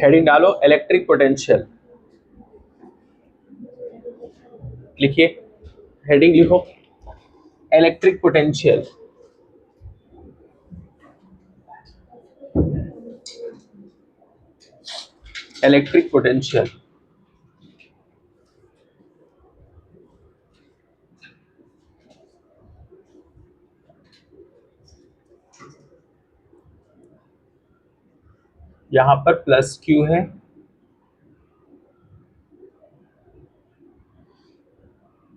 Heading डालो electric potential, लिखिए, heading लिखो इलेक्ट्रिक पोटेंशियल। इलेक्ट्रिक पोटेंशियल यहां पर प्लस क्यू है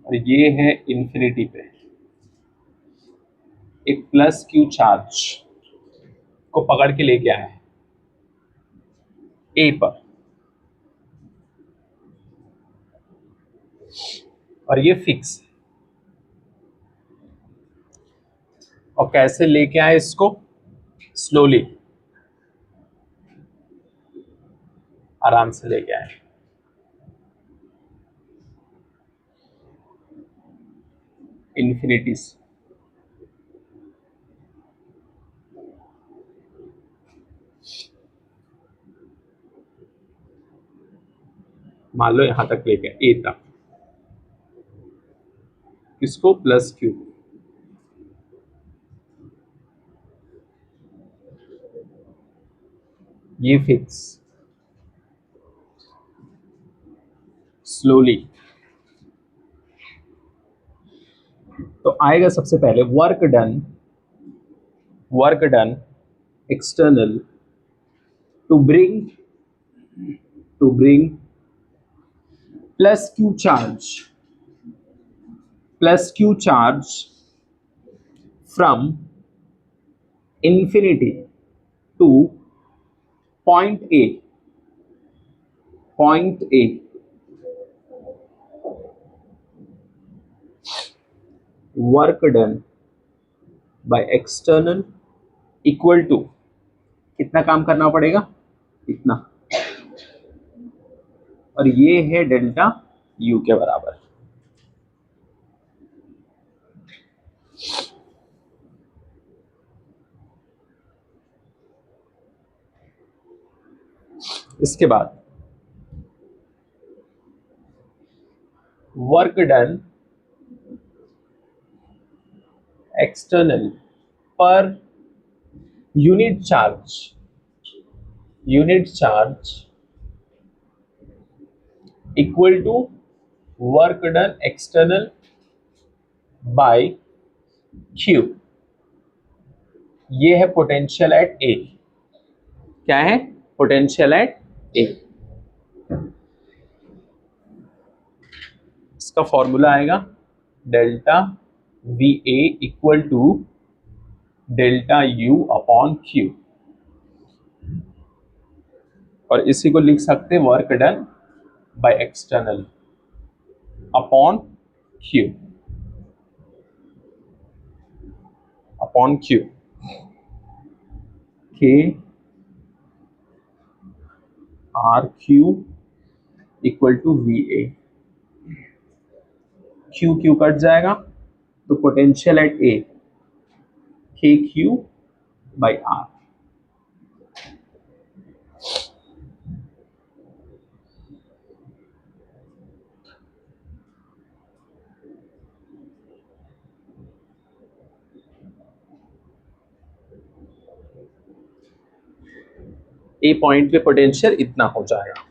और ये है इंफिनिटी पे एक प्लस क्यू चार्ज को पकड़ के लेके आए हैं ए पर, और ये फिक्स है। और कैसे लेके आए इसको? स्लोली, आराम से लेके आए। इंफिनिटी से मान लो यहां तक लेके ए तक, इसको प्लस क्यू, ये फिक्स, स्लोली। तो आएगा सबसे पहले work done external to bring plus Q charge from infinity to point A. Work done by external equal to, कितना काम करना पड़ेगा? इतना, और ये है डेल्टा यू के बराबर। इसके बाद वर्क डन एक्सटर्नल पर unit charge equal to work done external by Q. ये है पोटेंशियल एट ए। क्या है? Potential at A. इसका फॉर्मूला आएगा delta V A equal to delta U upon Q, और इसी को लिख सकते हैं work done by external upon Q, K R Q equal to V A. Q Q cut जाएगा तो potential at A K Q by are. A point पे potential इतना हो जाएगा।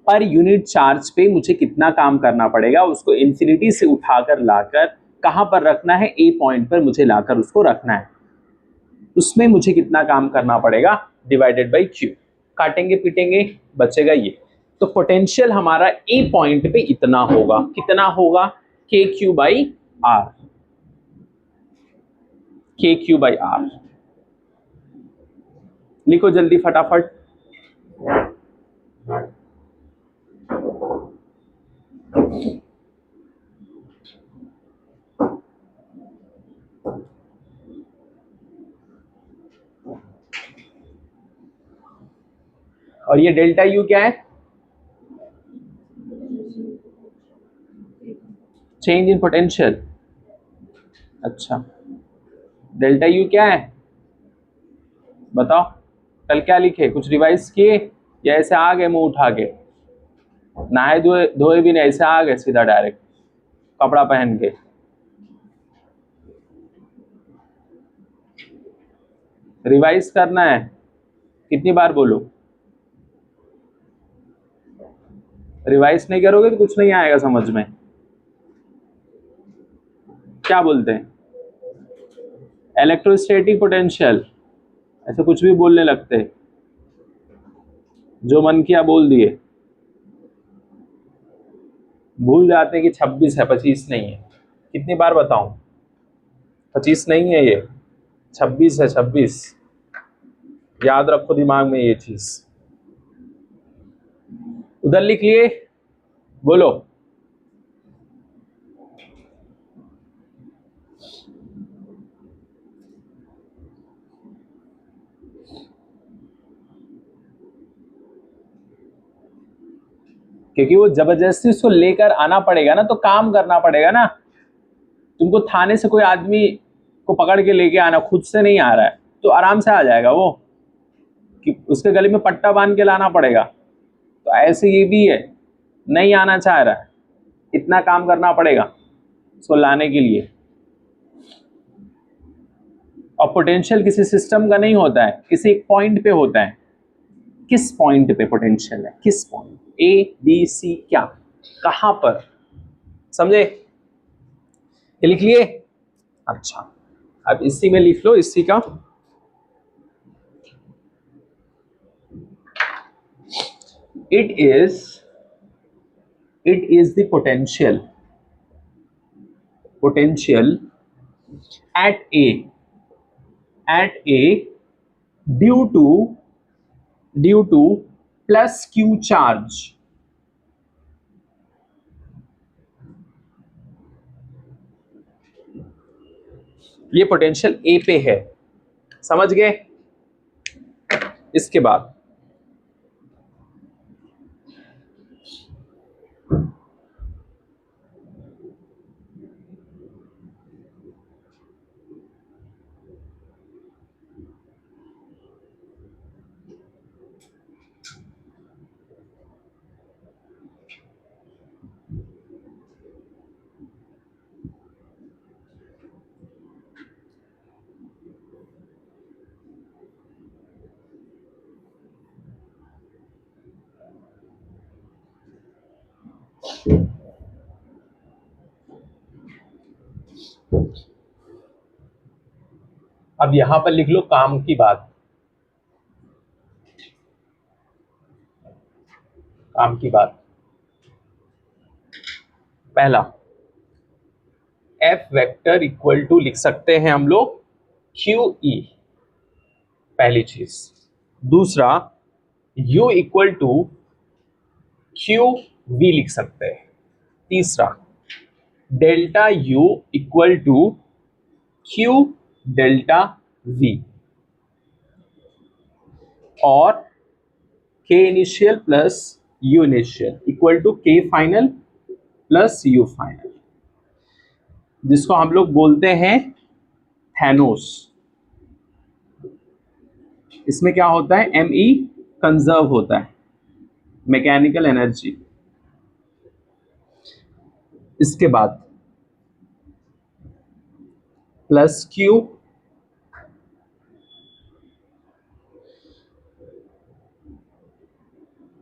पर यूनिट चार्ज पे मुझे कितना काम करना पड़ेगा, उसको इंफिनिटी से उठाकर लाकर कहां पर रखना है? ए पॉइंट पर मुझे लाकर उसको रखना है। उसमें मुझे कितना काम करना पड़ेगा? Divided by Q. काटेंगे पीटेंगे बचेगा ये। तो पोटेंशियल हमारा ए पॉइंट पे इतना होगा। कितना होगा? K Q by are. के क्यू बाई आर लिखो जल्दी फटाफट। और ये डेल्टा यू क्या है? Change in potential. अच्छा, डेल्टा यू क्या है बताओ? कल क्या लिखे, कुछ रिवाइज किए या ऐसे आ गए मुंह उठा के? नहाए धोए धोए भी नहीं, ऐसे आ गए सीधा डायरेक्ट कपड़ा पहन के? रिवाइज करना है, कितनी बार बोलो? रिवाइज नहीं करोगे तो कुछ नहीं आएगा समझ में। क्या बोलते हैं? इलेक्ट्रोस्टैटिक पोटेंशियल, ऐसे कुछ भी बोलने लगते, जो मन किया बोल दिए, भूल जाते हैं कि 26 है, 25 नहीं है। कितनी बार बताऊं? 25 नहीं है ये, 26 है, 26। याद रखो दिमाग में ये चीज। उधर लिख लिए, बोलो। क्योंकि वो जबरदस्ती उसको लेकर आना पड़ेगा ना, तो काम करना पड़ेगा ना। तुमको थाने से कोई आदमी को पकड़ के लेके आना, खुद से नहीं आ रहा है तो आराम से आ जाएगा वो, कि उसके गले में पट्टा बांध के लाना पड़ेगा। तो ऐसे ये भी है, नहीं आना चाह रहा है, इतना काम करना पड़ेगा उसको लाने के लिए। और पोटेंशियल किसी सिस्टम का नहीं होता है, किसी एक पॉइंट पे होता है। किस पॉइंट पे पोटेंशियल है? किस पॉइंट? ए बी सी, क्या, कहां पर? समझे? ये लिख लिए? अच्छा, अब इसी में लिख लो, इसी का it is the potential at a due to plus q charge, ये पोटेंशियल ए पे है। समझ गए? इसके बाद अब यहां पर लिख लो काम की बात। काम की बात, पहला एफ वेक्टर इक्वल टू लिख सकते हैं हम लोग क्यू ई, पहली चीज। दूसरा U equal to Q V लिख सकते हैं। तीसरा delta U equal to Q delta V, और K initial plus U initial equal to K final plus U final, जिसको हम लोग बोलते हैं थैनोस। इसमें क्या होता है? Me कंजर्व होता है, मैकेनिकल एनर्जी। इसके बाद प्लस Q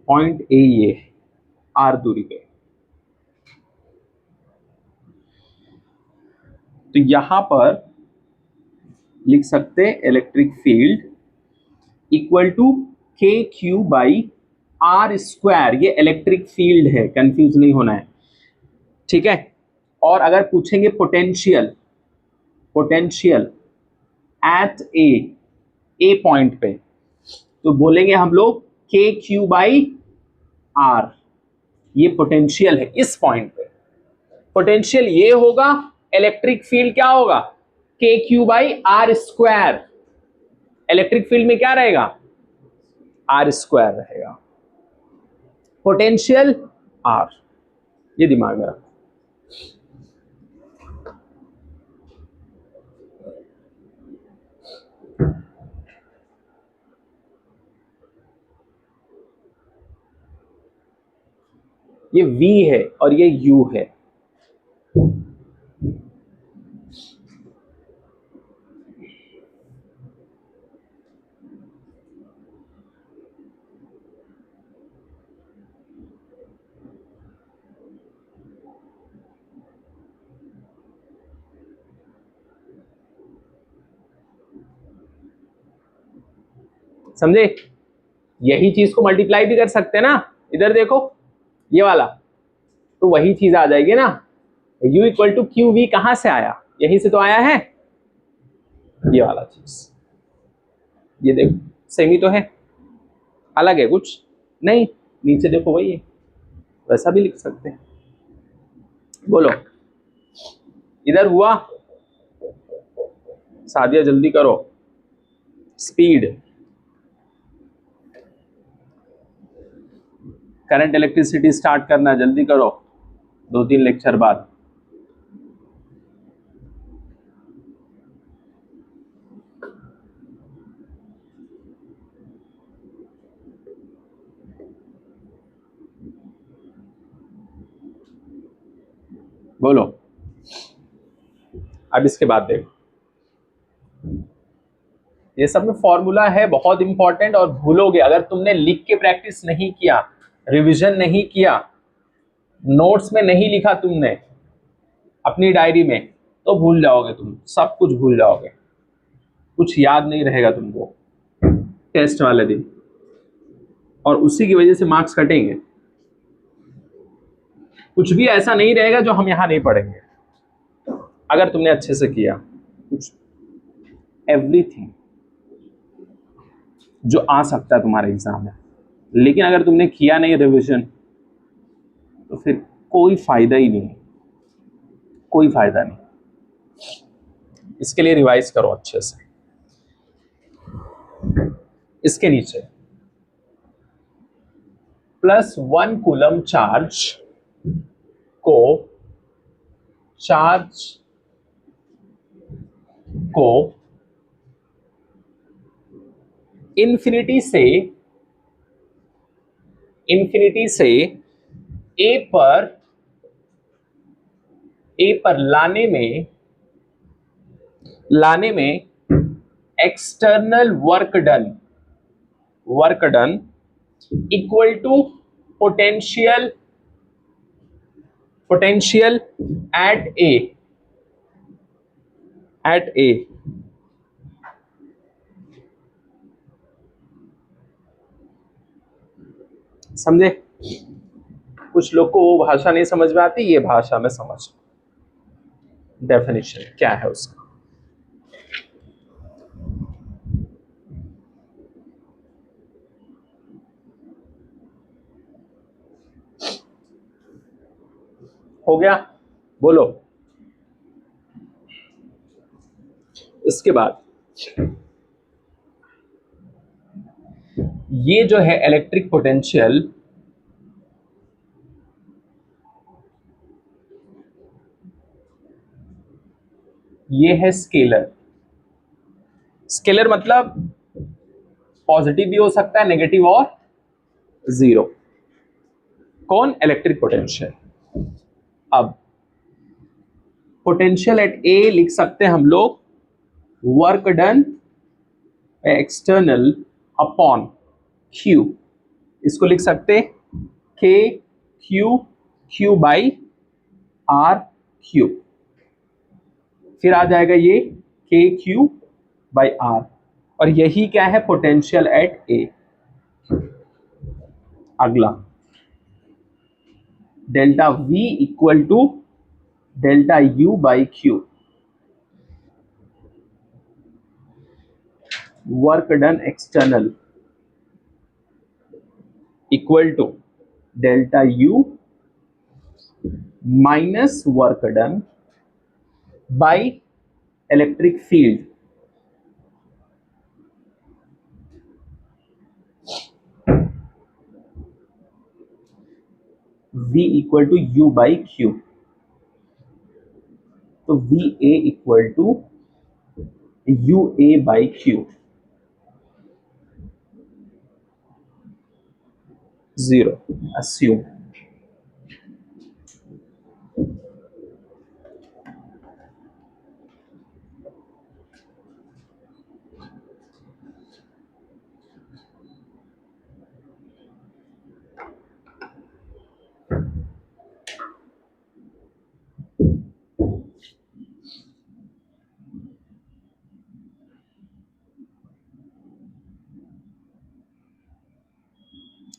पॉइंट ए, ये आर दूरी पे। तो यहां पर लिख सकते हैं electric field equal to K Q by R square. ये इलेक्ट्रिक फील्ड है, कंफ्यूज नहीं होना है, ठीक है? और अगर पूछेंगे potential, potential at A point पे, तो बोलेंगे हम लोग के क्यू बाई आर। ये पोटेंशियल है इस पॉइंट पे। पोटेंशियल ये होगा, इलेक्ट्रिक फील्ड क्या होगा? K Q by R square. Electric field में क्या रहेगा? आर स्क्वायर रहेगा, पोटेंशियल आर, ये दिमाग में रखो। ये V है और ये U है। समझे? यही चीज को मल्टीप्लाई भी कर सकते हैं ना, इधर देखो ये वाला, तो वही चीज आ जाएगी ना। U equal to Q V कहां से आया? यहीं से तो आया है, ये वाला चीज। ये देखो सेमी तो है, अलग है कुछ नहीं, नीचे देखो वही है, वैसा भी लिख सकते हैं। बोलो इधर हुआ, सादिया जल्दी करो, स्पीड। करंट इलेक्ट्रिसिटी स्टार्ट करना, जल्दी करो, 2-3 लेक्चर बाद। बोलो अब इसके बाद देखो, ये सब में फॉर्मूला है बहुत इंपॉर्टेंट, और भूलोगे अगर तुमने लिख के प्रैक्टिस नहीं किया, रिवीजन नहीं किया, नोट्स में नहीं लिखा तुमने अपनी डायरी में, तो भूल जाओगे, तुम सब कुछ भूल जाओगे, कुछ याद नहीं रहेगा तुमको टेस्ट वाले दिन, और उसी की वजह से मार्क्स कटेंगे। कुछ भी ऐसा नहीं रहेगा जो हम यहां नहीं पढ़ेंगे अगर तुमने अच्छे से किया, कुछ एवरीथिंग जो आ सकता है तुम्हारे एग्जाम में। लेकिन अगर तुमने किया नहीं रिवीजन, तो फिर कोई फायदा ही नहीं, कोई फायदा नहीं। इसके लिए रिवाइज करो अच्छे से। इसके नीचे +1 कूलम चार्ज को इन्फिनिटी से ए पर लाने में external work done equal to potential at A. समझे? कुछ लोग को वो भाषा नहीं समझ में आती, ये भाषा में समझ, डेफिनेशन क्या है उसका। हो गया? बोलो। इसके बाद ये जो है इलेक्ट्रिक पोटेंशियल, ये है स्केलर। स्केलर मतलब पॉजिटिव भी हो सकता है, नेगेटिव और जीरो। कौन? Electric potential. अब पोटेंशियल एट ए लिख सकते हैं हम लोग work done external upon Q. इसको लिख सकते के क्यू बाई आर क्यू। फिर आ जाएगा ये के क्यू बाई आर, और यही क्या है? Potential at A. अगला delta V equal to delta U by Q. Work done external equal to delta U minus work done by electric field. V equal to U by Q, तो VA equal to UA by Q, 0 assume.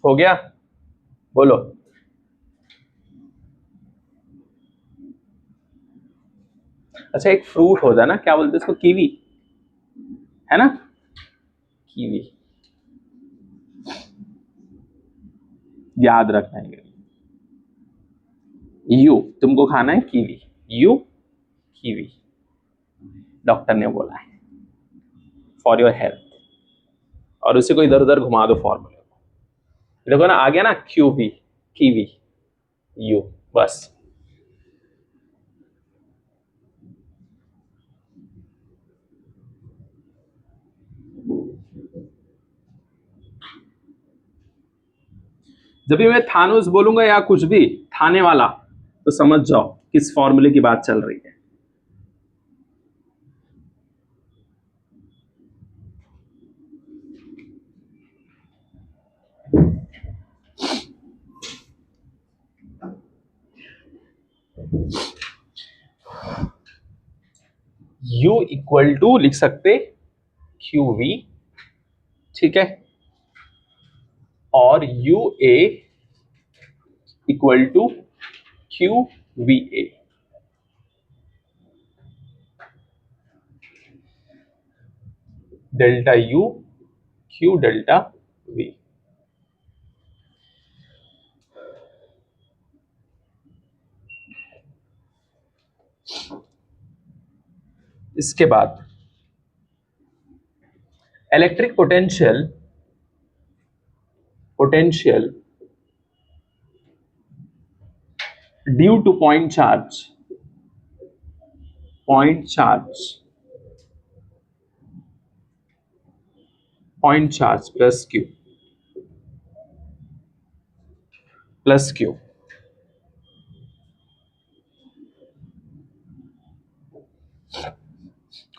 हो गया, बोलो। अच्छा, एक fruit होता है ना, क्या बोलते हैं उसको, कीवी, है ना, कीवी, याद रखना है। यू, तुमको खाना है कीवी, यू कीवी, डॉक्टर ने बोला है फॉर योर हेल्थ, और उसी को इधर उधर घुमा दो फॉर्मूले को। देखो ना, आ गया ना, क्यूवी, कीवी, यू, बस। जब भी मैं थानोस बोलूंगा या कुछ भी थाने वाला, तो समझ जाओ किस फॉर्मूले की बात चल रही है। U इक्वल टू लिख सकते QV, ठीक है, और UA equal to QVA। Delta U Q delta V। इसके बाद electric potential, due to point charge, point charge, point charge plus Q, plus Q।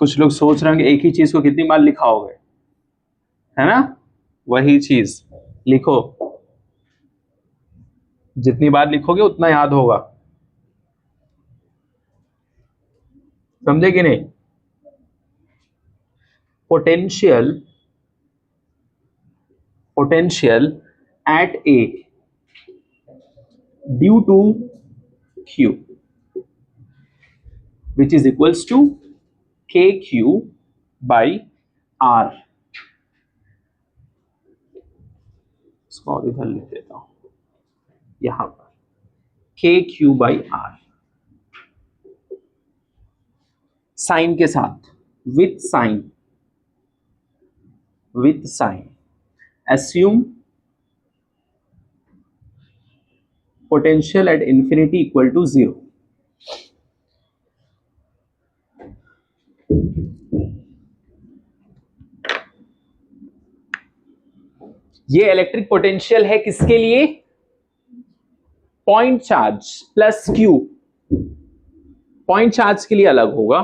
कुछ लोग सोच रहे हैं कि एक ही चीज को कितनी बार लिखा होगा, है ना, वही चीज लिखो, जितनी बार लिखोगे उतना याद होगा, समझे कि नहीं। Potential, potential at A due to Q, which is equals to KQ by R। इसको और इधर लिख देता हूं, यहां पर KQ by R, साइन के साथ, with sign, with sign, assume potential at infinity equal to 0। ये इलेक्ट्रिक पोटेंशियल है किसके लिए, point charge plus Q। Point charge के लिए अलग होगा,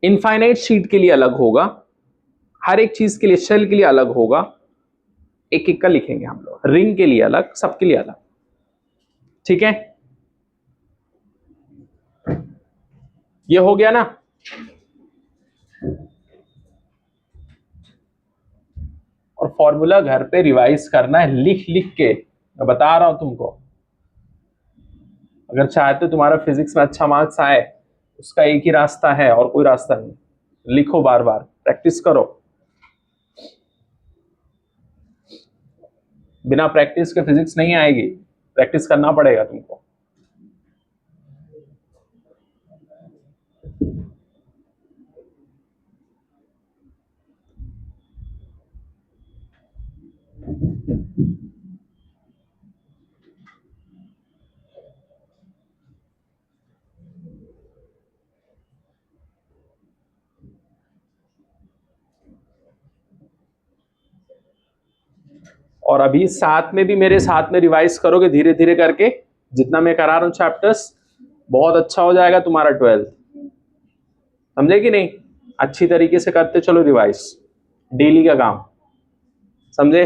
इनफाइनाइट शीट के लिए अलग होगा, हर एक चीज के लिए, शेल के लिए अलग होगा, एक एक का लिखेंगे हम लोग, रिंग के लिए अलग, सबके लिए अलग, ठीक है। ये हो गया ना। और फॉर्मूला घर पे रिवाइज करना है, लिख लिख के, मैं बता रहा हूं तुमको। अगर चाहते हो तुम्हारा फिजिक्स में अच्छा मार्क्स आए, उसका एक ही रास्ता है और कोई रास्ता नहीं, लिखो, बार बार प्रैक्टिस करो। बिना प्रैक्टिस के फिजिक्स नहीं आएगी, प्रैक्टिस करना पड़ेगा तुमको। और अभी साथ में भी मेरे साथ में रिवाइज करोगे धीरे धीरे करके, जितना मैं करा रहा हूं चैप्टर्स, बहुत अच्छा हो जाएगा तुम्हारा 12th। समझे कि नहीं? अच्छी तरीके से करते चलो रिवाइज, डेली का काम, समझे?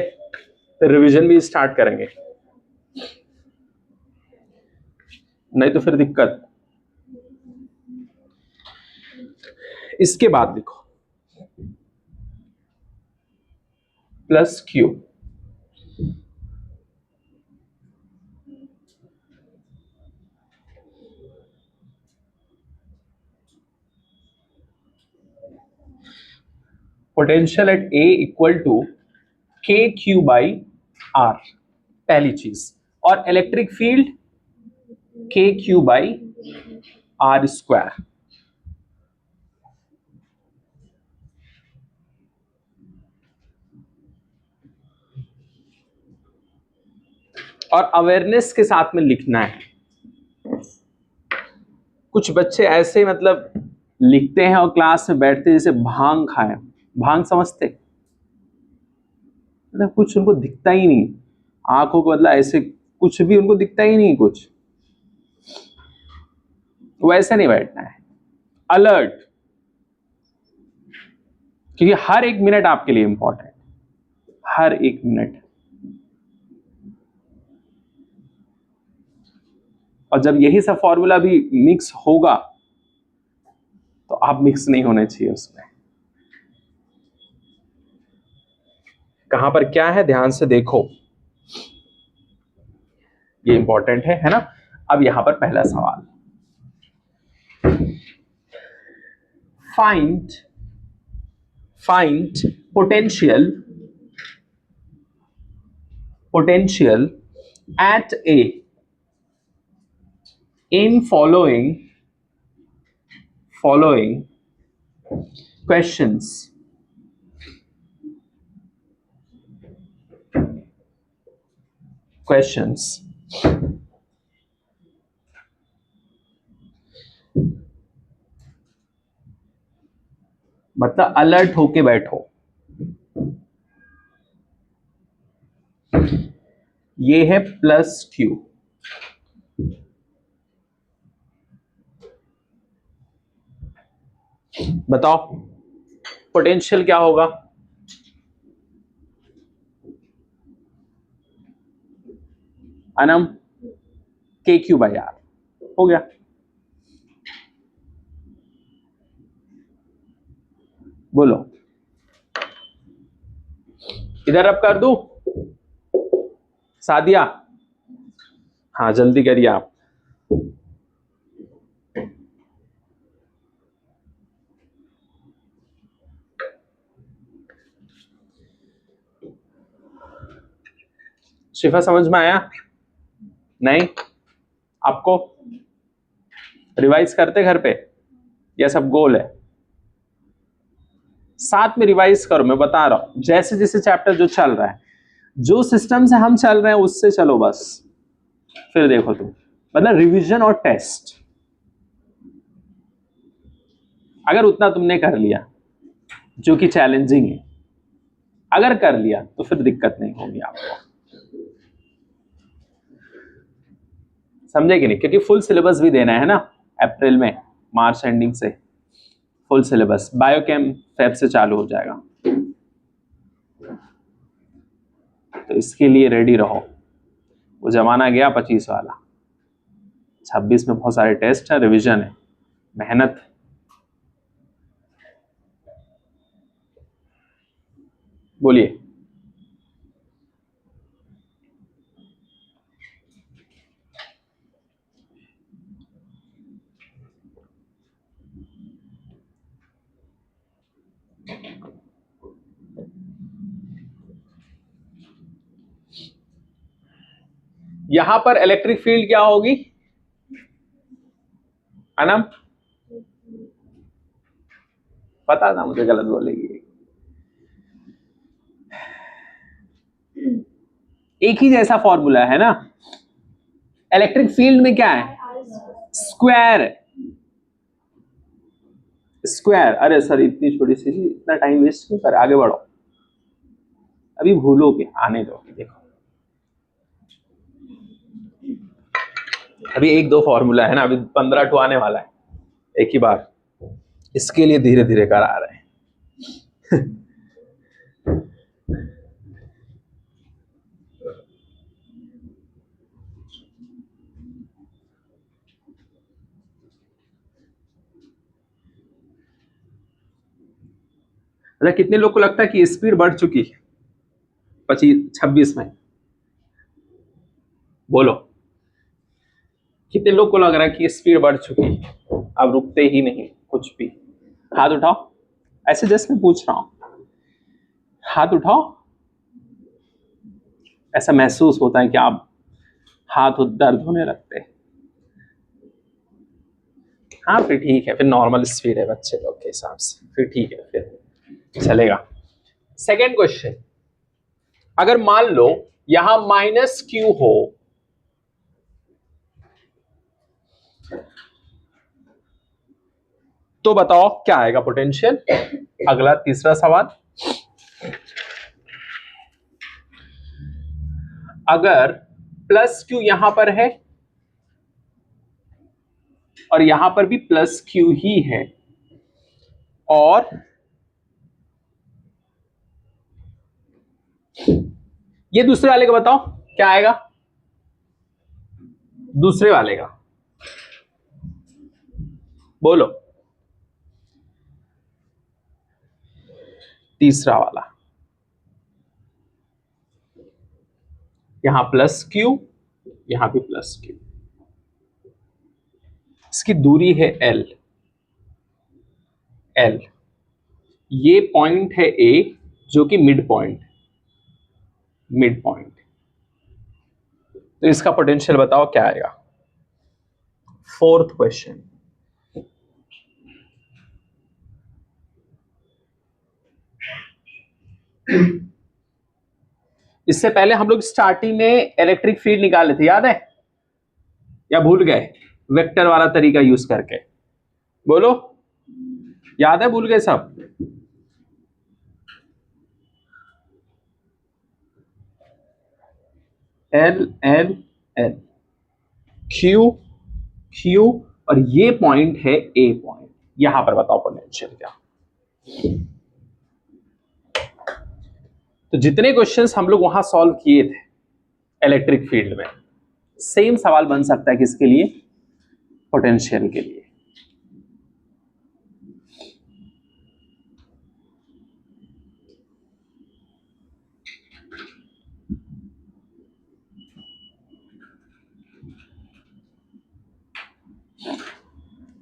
फिर रिवीजन भी स्टार्ट करेंगे, नहीं तो फिर दिक्कत। इसके बाद लिखो plus Q, potential at A equal to K Q by R, पहली चीज, और electric field K Q by R square. और अवेयरनेस के साथ में लिखना है। कुछ बच्चे ऐसे मतलब लिखते हैं और क्लास में बैठते जैसे भांग खाए। भांग समझते? मतलब कुछ उनको दिखता ही नहीं, आंखों को मतलब ऐसे कुछ भी उनको दिखता ही नहीं कुछ, वैसे नहीं बैठना है, अलर्ट, क्योंकि हर एक मिनट आपके लिए इंपॉर्टेंट, हर एक मिनट। और जब यही सब फॉर्मूला भी मिक्स होगा तो आप मिक्स नहीं होने चाहिए उसमें। कहां पर क्या है ध्यान से देखो, ये इंपॉर्टेंट है ना? अब यहां पर पहला सवाल, find potential at A in following questions. मतलब अलर्ट होके बैठो, ये है प्लस क्यू, बताओ पोटेंशियल क्या होगा? अनम के क्यू बाई आर हो गया। बोलो, इधर अब कर दूं सादिया? हाँ जल्दी करिए आप। शिफा समझ में आया? नहीं? आपको रिवाइज करते घर पे? यह सब गोल है, साथ में रिवाइज करो। मैं बता रहा हूं जैसे जैसे चैप्टर जो चल रहा है, जो सिस्टम से हम चल रहे हैं उससे चलो बस, फिर देखो तुम, मतलब रिवीजन और टेस्ट। अगर उतना तुमने कर लिया जो कि चैलेंजिंग है, अगर कर लिया तो फिर दिक्कत नहीं होगी आपको, समझे कि नहीं? क्योंकि फुल सिलेबस भी देना है ना अप्रैल में, मार्च एंडिंग से फुल सिलेबस, बायोकेम फेब से चालू हो जाएगा, तो इसके लिए रेडी रहो। वो जमाना गया 25 वाला, 26 में बहुत सारे टेस्ट है, रिवीजन है, मेहनत। बोलिए। यहां पर इलेक्ट्रिक फील्ड क्या होगी अनम? पता था मुझे गलत बोलेगी। एक ही जैसा फॉर्मूला है ना। इलेक्ट्रिक फील्ड में क्या है? Square, square. अरे सर इतनी छोटी सी, इतना टाइम वेस्ट क्यों कर, आगे बढ़ो। अभी भूलोगे, आने दो। देखो अभी 1-2 फॉर्मूला है ना, अभी 15 टू आने वाला है एक ही बार, इसके लिए धीरे धीरे करा रहे हैं। अच्छा, कितने लोग को लगता है कि स्पीड बढ़ चुकी है 26 में? बोलो, कितने लोग को लग रहा है कि स्पीड बढ़ चुकी है, अब रुकते ही नहीं कुछ भी? हाथ उठाओ, ऐसे जस्ट मैं पूछ रहा हूं, हाथ उठाओ। ऐसा महसूस होता है कि आप हाथ दर्द होने लगते हैं? हाँ फिर ठीक है, फिर नॉर्मल स्पीड है बच्चे लोग के हिसाब से, फिर ठीक है, फिर चलेगा। सेकेंड क्वेश्चन, अगर मान लो यहां -q हो, तो बताओ क्या आएगा पोटेंशियल? अगला तीसरा सवाल, अगर +q यहां पर है और यहां पर भी +q ही है, और ये दूसरे वाले का बताओ क्या आएगा? दूसरे वाले का बोलो, तीसरा वाला, यहां +q, यहां भी +q, इसकी दूरी है l, ये पॉइंट है A जो कि मिड पॉइंट, तो इसका पोटेंशियल बताओ क्या आएगा? फोर्थ क्वेश्चन, इससे पहले हम लोग स्टार्टिंग में इलेक्ट्रिक फील्ड निकाले थे, याद है या भूल गए? वेक्टर वाला तरीका यूज करके, बोलो याद है, भूल गए सब? L L L, Q और ये पॉइंट है A पॉइंट, यहां पर बताओ पोटेंशियल क्या? तो जितने क्वेश्चंस हम लोग वहां सॉल्व किए थे इलेक्ट्रिक फील्ड में, सेम सवाल बन सकता है किसके लिए? पोटेंशियल के लिए।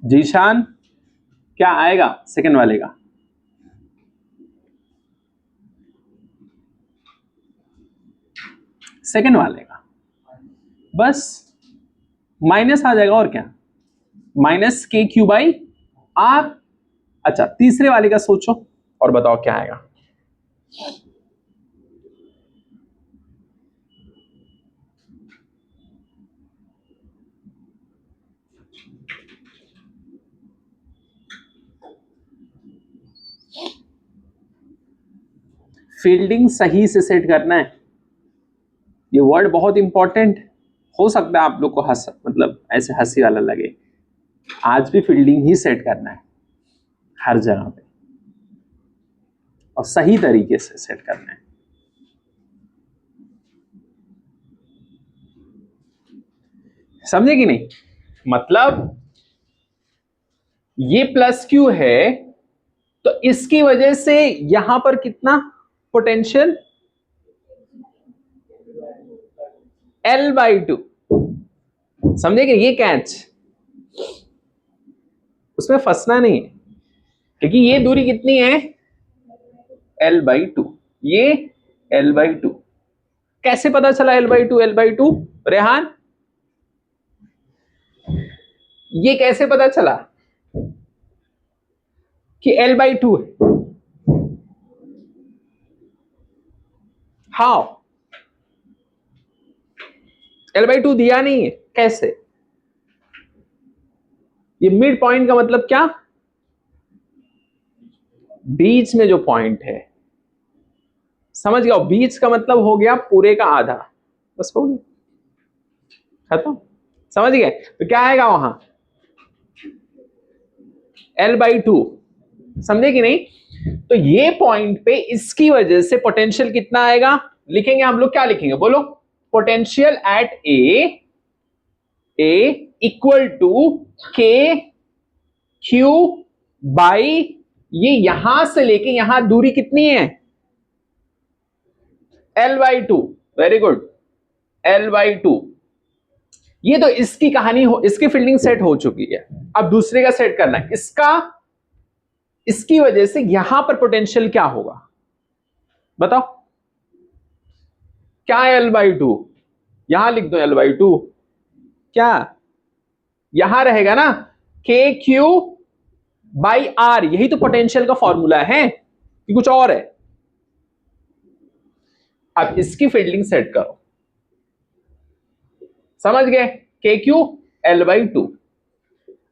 जीशान क्या आएगा सेकंड वाले का? सेकंड वाले का बस माइनस आ जाएगा, और क्या? -kq/r। अच्छा, तीसरे वाले का सोचो और बताओ क्या आएगा? फील्डिंग सही से सेट करना है, ये वर्ड बहुत इंपॉर्टेंट। हो सकता है आप लोग को मतलब ऐसे हंसी वाला लगे, आज भी फील्डिंग ही सेट करना है हर जगह पे, और सही तरीके से सेट करना है। समझे कि नहीं? मतलब ये +q है, तो इसकी वजह से यहां पर कितना पोटेंशियल? L/2। समझे कि ये कैच, उसमें फंसना नहीं है, क्योंकि ये दूरी कितनी है? L/2, ये L/2। कैसे पता चला L/2? रेहान, ये कैसे पता चला कि L/2 है? हाउ? L/2 दिया नहीं है, कैसे? ये मिड पॉइंट का मतलब क्या? बीच में जो पॉइंट है, समझ गया, बीच का मतलब हो गया पूरे का आधा, बस हो गया खत्म। समझ गए? तो क्या आएगा वहां L/2, समझे कि नहीं? तो ये पॉइंट पे इसकी वजह से पोटेंशियल कितना आएगा, लिखेंगे हम लोग, क्या लिखेंगे बोलो? Potential at A equal to K Q by, ये यहां से लेके यहां दूरी कितनी है L/2, वेरी गुड, L/2। ये तो इसकी कहानी हो, इसकी फील्डिंग सेट हो चुकी है, अब दूसरे का सेट करना है इसका। इसकी वजह से यहां पर पोटेंशियल क्या होगा बताओ? क्या है L/2? यहां लिख दो L/2, क्या यहां रहेगा ना के क्यू बाई आर, यही तो पोटेंशियल का फॉर्मूला है कि कुछ और है? अब इसकी फील्डिंग सेट करो, समझ गए? के क्यू L/2।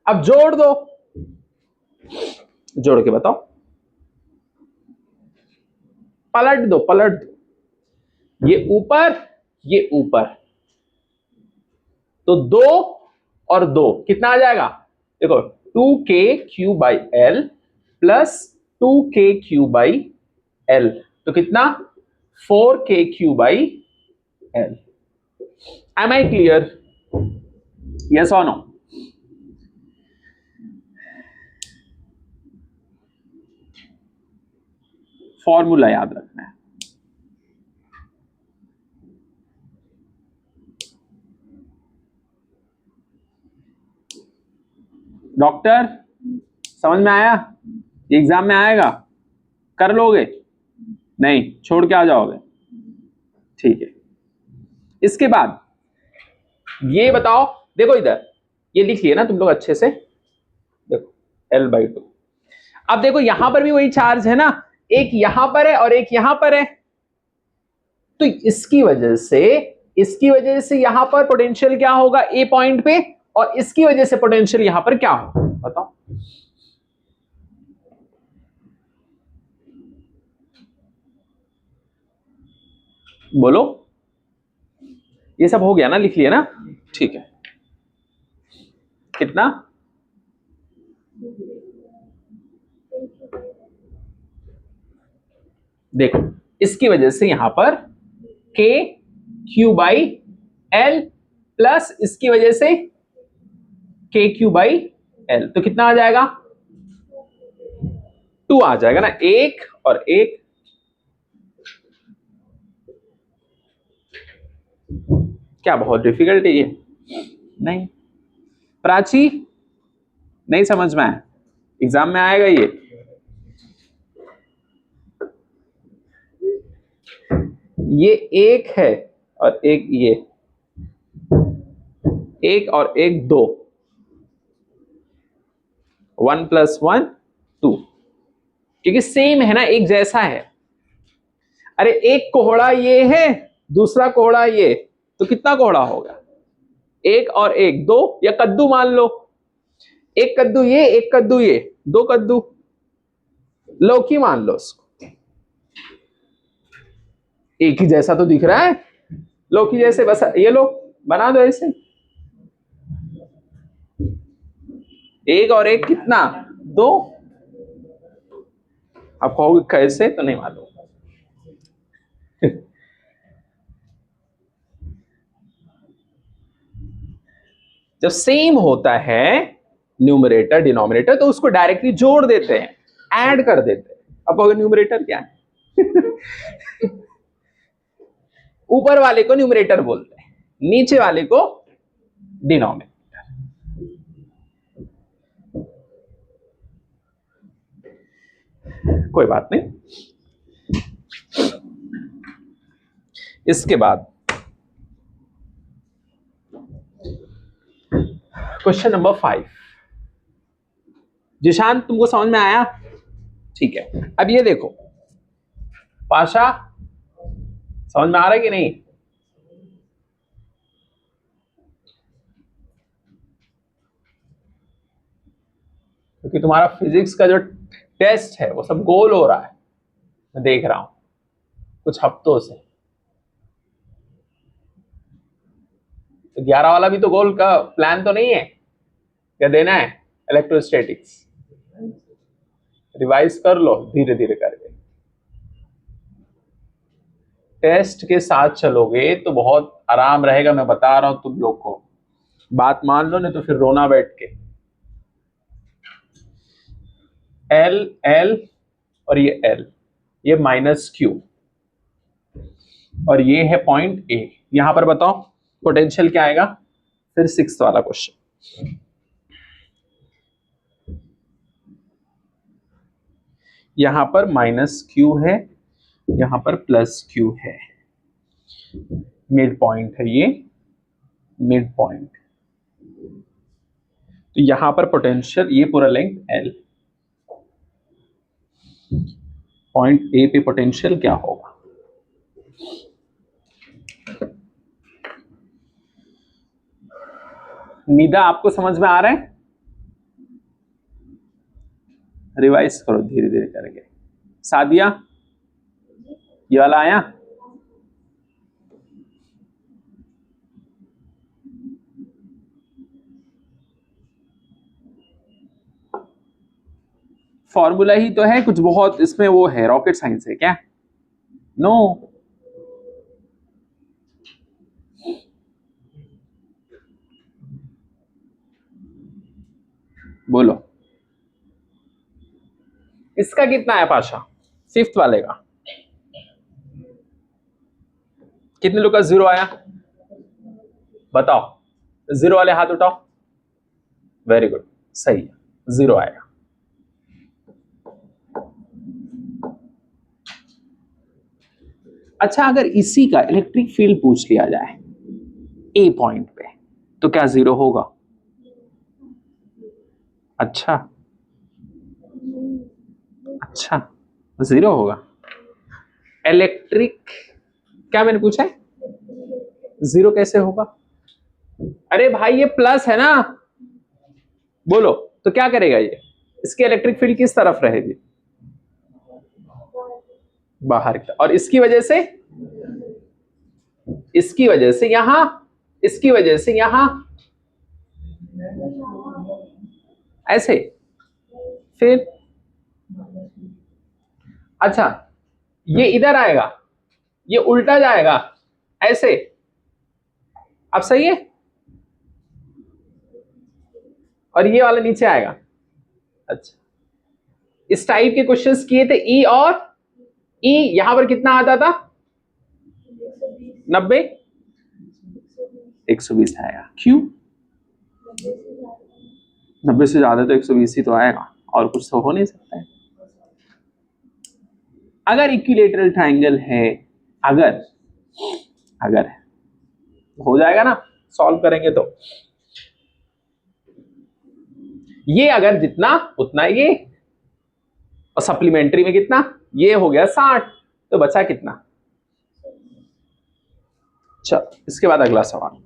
अब जोड़ दो, जोड़ के बताओ, पलट दो, पलट दो, ये ऊपर ये ऊपर, तो 2 और 2 कितना आ जाएगा? देखो 2k³ by L plus 2k³ by L, तो कितना 4k³ by L. Am I clear? Yes और नो? फॉर्मूला याद रखना है। डॉक्टर समझ में आया? एग्जाम में आएगा, कर लोगे? नहीं, छोड़ के आ जाओगे? ठीक है। इसके बाद ये बताओ, देखो इधर ये लिख लिया ना तुम लोग अच्छे से, देखो L/2। अब देखो यहां पर भी वही चार्ज है ना, एक यहां पर है और एक यहां पर है, तो इसकी वजह से यहां पर पोटेंशियल क्या होगा ए पॉइंट पे, और इसकी वजह से पोटेंशियल यहां पर क्या होगा बताओ? बोलो। ये सब हो गया ना, लिख लिया ना? ठीक है। कितना? देखो इसकी वजह से यहां पर k³ बाई एल प्लस इसकी वजह से k³ बाई एल, तो कितना आ जाएगा? 2 आ जाएगा ना, एक और एक। क्या बहुत डिफिकल्ट है ये? नहीं। प्राची नहीं समझ में आया, एग्जाम में आएगा ये एक है और एक ये, एक और एक 2, 1 + 1 2, क्योंकि सेम है ना, एक जैसा है। अरे एक कोहड़ा ये है, दूसरा कोहड़ा ये, तो कितना कोहड़ा होगा? एक और एक 2, या कद्दू मान लो, एक कद्दू ये एक कद्दू ये, 2 कद्दू। लौकी मान लो उसको, एक ही जैसा तो दिख रहा है लौकी जैसे, बस ये लो बना दो ऐसे, एक और एक कितना 2। आप कहोगे कैसे, तो नहीं मालूम। जब सेम होता है न्यूमरेटर डिनोमिनेटर, तो उसको डायरेक्टली जोड़ देते हैं, ऐड कर देते हैं। अब कहोगे न्यूमरेटर क्या है? ऊपर वाले को न्यूमरेटर बोलते हैं, नीचे वाले को डिनोमिनेटर। कोई बात नहीं। इसके बाद क्वेश्चन नंबर 5। जिशान तुमको समझ में आया? ठीक है। अब ये देखो पाशा, समझ में आ रहा है कि नहीं? क्योंकि तुम्हारा फिजिक्स का जो टेस्ट है वो सब गोल हो रहा है, मैं देख रहा हूं। कुछ हफ्तों से। 11 वाला भी तो गोल का प्लान तो नहीं है, क्या देना है? इलेक्ट्रोस्टैटिक्स रिवाइज कर लो धीरे धीरे करके। टेस्ट के साथ चलोगे तो बहुत आराम रहेगा, मैं बता रहा हूं तुम लोग को, बात मान लो नहीं तो फिर रोना बैठ के। एल एल और ये एल, ये माइनस क्यू, और ये है पॉइंट ए। यहां पर बताओ पोटेंशियल क्या आएगा? फिर 6th वाला क्वेश्चन। यहां पर माइनस क्यू है, यहां पर प्लस क्यू है, मिड पॉइंट है ये, मिड पॉइंट। तो यहां पर पोटेंशियल, ये पूरा लेंथ एल, पॉइंट ए पे पोटेंशियल क्या होगा? निदा आपको समझ में आ रहा है? रिवाइज करो धीरे धीरे करके। सादिया, ये वाला आया? फॉर्मूला ही तो है, कुछ बहुत इसमें वो है, रॉकेट साइंस है क्या? नो बोलो, इसका कितना है पाशा? 5th वाले का कितने लोग का 0 आया? बताओ, 0 वाले हाथ उठाओ। वेरी गुड, सही है, 0 आएगा। अच्छा, अगर इसी का इलेक्ट्रिक फील्ड पूछ लिया जाए ए पॉइंट पे, तो क्या 0 होगा? अच्छा अच्छा, 0 होगा। इलेक्ट्रिक, क्या मैंने पूछा है? 0 कैसे होगा? अरे भाई ये प्लस है ना, बोलो तो क्या करेगा ये? इसकी इलेक्ट्रिक फील्ड किस तरफ रहेगी? बाहर की तरफ। और इसकी वजह से, इसकी वजह से यहां, इसकी वजह से यहां, ऐसे। फिर अच्छा, ये इधर आएगा, ये उल्टा जाएगा, ऐसे। अब सही है? और ये वाला नीचे आएगा। अच्छा, इस टाइप के क्वेश्चंस किए थे ई, और ई यहां पर कितना आता था? 90, 120 आएगा। क्यों? 90 से ज्यादा तो 120 ही तो आएगा, और कुछ तो हो नहीं सकता है। अगर इक्विलेटरल ट्रायंगल है, अगर अगर हो जाएगा ना, सॉल्व करेंगे तो ये अगर जितना उतना ये, और सप्लीमेंट्री में कितना, ये हो गया 60, तो बचा कितना? चलो इसके बाद अगला सवाल।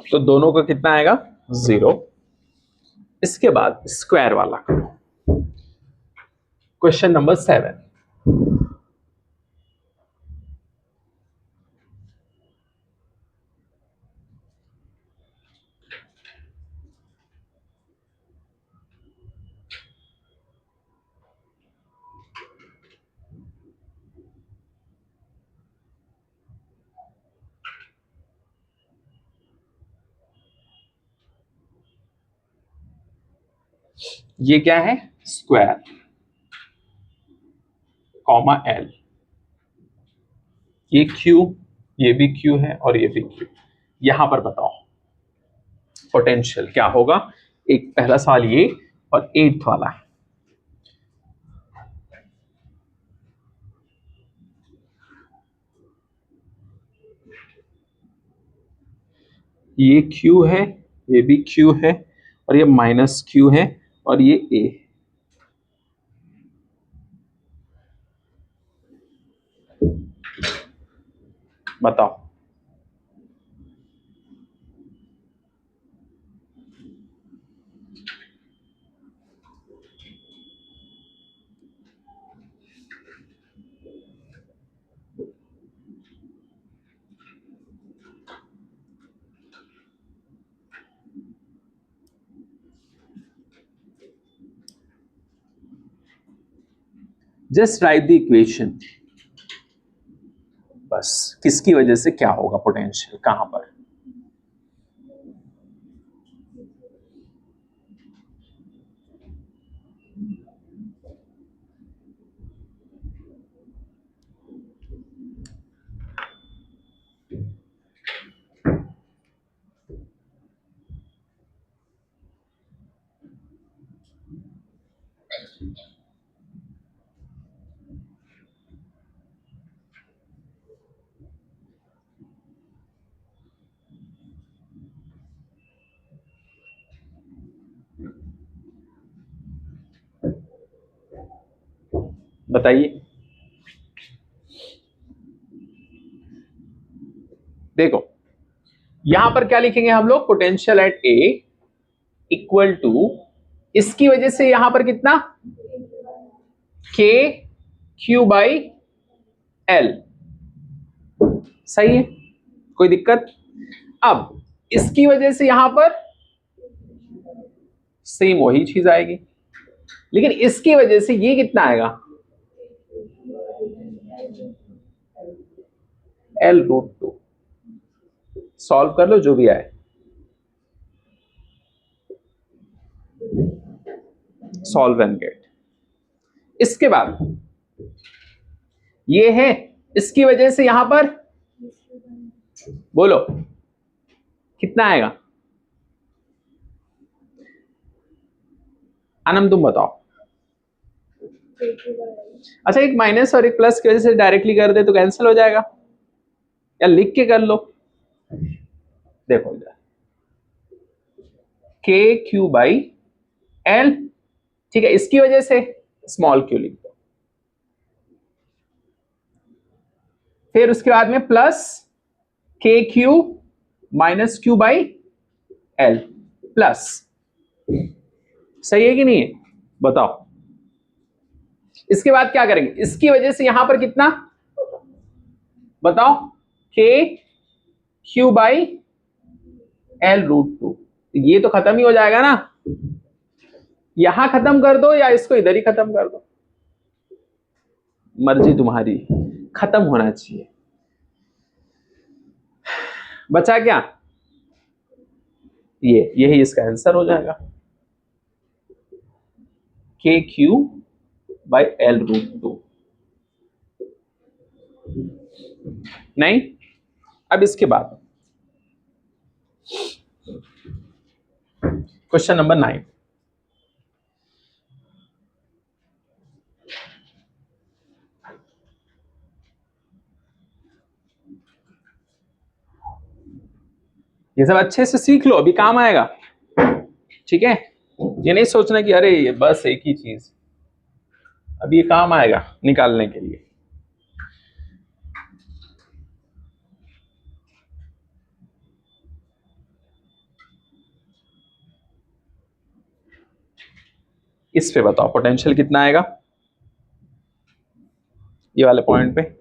तो दोनों का कितना आएगा? 0। इसके बाद स्क्वायर वाला करो, क्वेश्चन नंबर 7। ये क्या है? स्क्वायर कॉमा एल, ये क्यू, ये भी क्यू है और ये भी क्यू। यहां पर बताओ पोटेंशियल क्या होगा? एक पहला सवाल ये, और 8th वाला है। ये क्यू है, ये भी Q है और ये माइनस Q है और ये A। बताओ जस्ट राइट द इक्वेशन। बस किसकी वजह से क्या होगा पोटेंशियल कहां पर। बताइए। देखो यहां पर क्या लिखेंगे हम लोग, potential at A equal to, इसकी वजह से यहां पर कितना, के क्यू बाई एल। सही है, कोई दिक्कत। अब इसकी वजह से यहां पर सेम वही चीज आएगी, लेकिन इसकी वजह से ये कितना आएगा, L√2। सॉल्व कर लो जो भी आए, सॉल्व एंड गेट। इसके बाद ये है, इसकी वजह से यहां पर बोलो कितना आएगा, आनंद तुम बताओ। अच्छा एक माइनस और एक प्लस की वजह से डायरेक्टली कर दे तो कैंसिल हो जाएगा, या लिख के कर लो। देखो इधर के क्यू बाई एल, ठीक है, इसकी वजह से स्मॉल क्यू लिख दो, फिर उसके बाद में प्लस के Q minus Q by L plus. सही है कि नहीं है, बताओ। इसके बाद क्या करेंगे, इसकी वजह से यहां पर कितना बताओ, के क्यू बाई L√2। ये तो खत्म ही हो जाएगा ना, यहां खत्म कर दो या इसको इधर ही खत्म कर दो, मर्जी तुम्हारी, खत्म होना चाहिए। बचा क्या, ये यही इसका आंसर हो जाएगा, के क्यू बाई L√2। नहीं, अब इसके बाद क्वेश्चन नंबर 9। ये सब अच्छे से सीख लो, अभी काम आएगा, ठीक है। ये नहीं सोचना कि अरे ये बस एक ही चीज, अभी ये काम आएगा निकालने के लिए। इस पे बताओ पोटेंशियल कितना आएगा, ये वाले पॉइंट पे।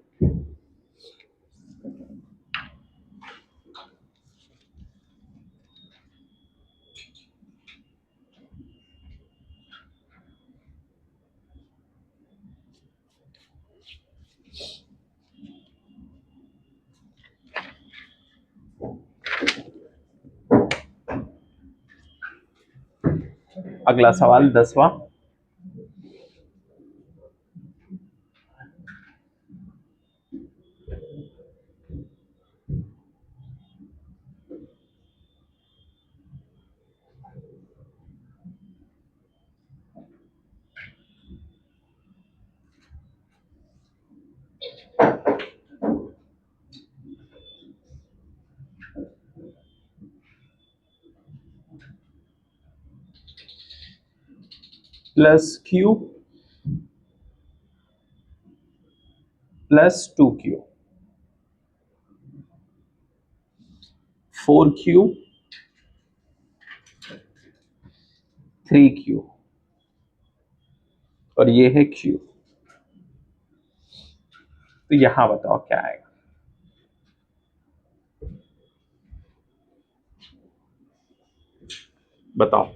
अगला सवाल 10वां। Plus Q plus 2q, 4q 3q, और ये है q। तो यहां बताओ क्या आएगा। बताओ,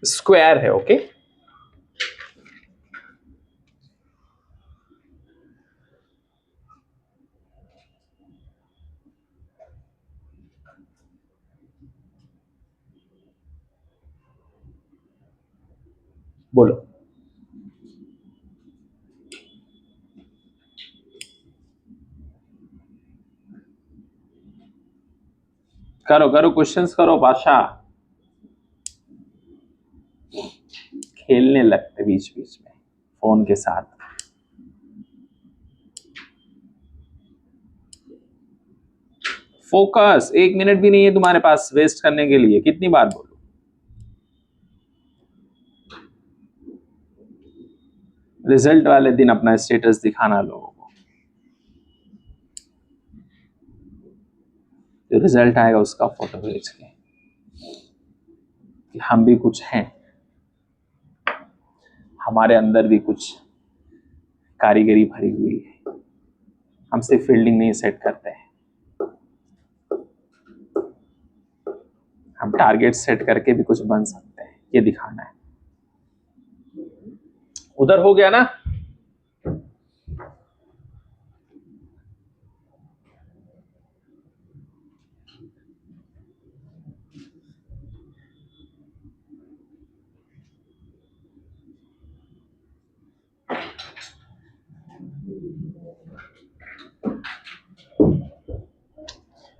स्क्वायर है, ओके। बोलो, करो करो क्वेश्चंस करो बादशाह, खेलने लगते बीच बीच में फोन के साथ। फोकस, 1 मिनट भी नहीं है तुम्हारे पास वेस्ट करने के लिए, कितनी बार बोलो। रिजल्ट वाले दिन अपना स्टेटस दिखाना लोगों को, जो रिजल्ट आएगा उसका फोटो भेज के कि हम भी कुछ हैं, हमारे अंदर भी कुछ कारीगरी भरी हुई है, हम सिर्फ फील्डिंग नहीं सेट करते हैं, हम टारगेट सेट करके भी कुछ बन सकते हैं, ये दिखाना है। उधर हो गया ना।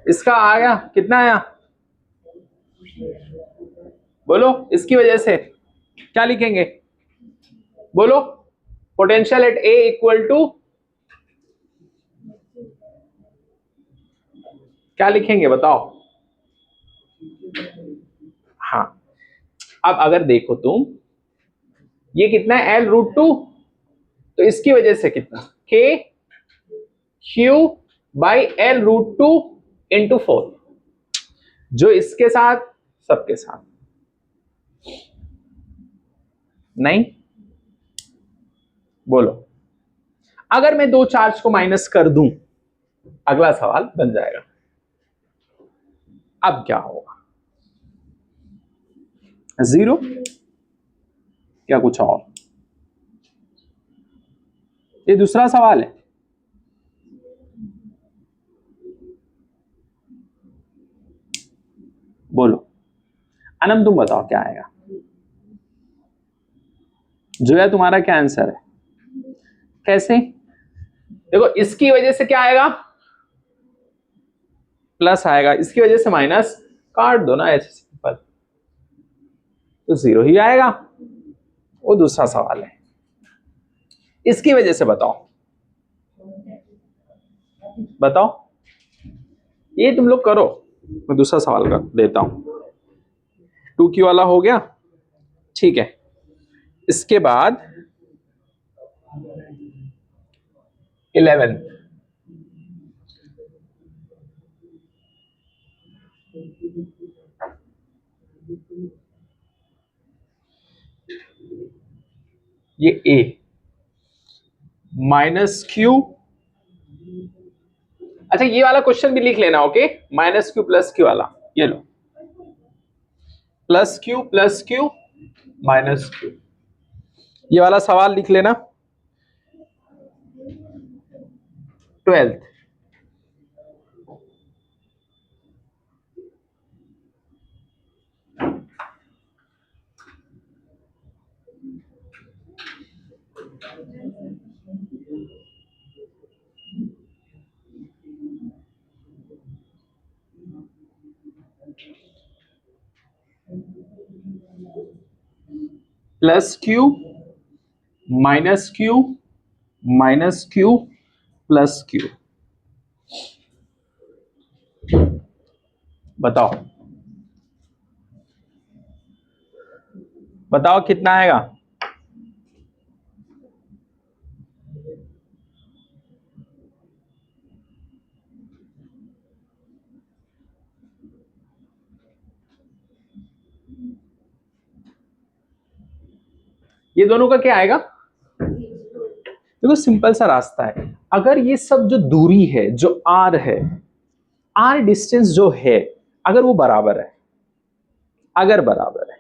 इसका आया कितना आया, बोलो। इसकी वजह से क्या लिखेंगे, बोलो। Potential at A equal to क्या लिखेंगे, बताओ। हाँ, अब अगर देखो तुम, ये कितना है L√2, तो इसकी वजह से कितना K Q by L√2 into 4, जो इसके साथ सबके साथ नहीं। बोलो, अगर मैं दो चार्ज को माइनस कर दूं, अगला सवाल बन जाएगा। अब क्या होगा, 0 क्या कुछ और। ये दूसरा सवाल है। बोलो अनम, तुम बताओ क्या आएगा। जो है तुम्हारा क्या आंसर है, कैसे। देखो, इसकी वजह से क्या आएगा, प्लस आएगा, इसकी वजह से माइनस, काट दो ना ऐसे सिंपल, तो 0 ही आएगा। वो दूसरा सवाल है, इसकी वजह से बताओ, बताओ। ये तुम लोग करो, मैं दूसरा सवाल कर देता हूं। 2q वाला हो गया, ठीक है। इसके बाद 11, ये a -q। अच्छा, ये वाला क्वेश्चन भी लिख लेना, ओके। -q प्लस q वाला, ये लो, +q प्लस q -q, ये वाला सवाल लिख लेना। 12th, +q -q -q plus q, बताओ। बताओ कितना आएगा? ये दोनों का क्या आएगा? देखो सिंपल सा रास्ता है। अगर ये सब जो दूरी है, जो आर है, आर डिस्टेंस जो है, अगर वो बराबर है, अगर बराबर है,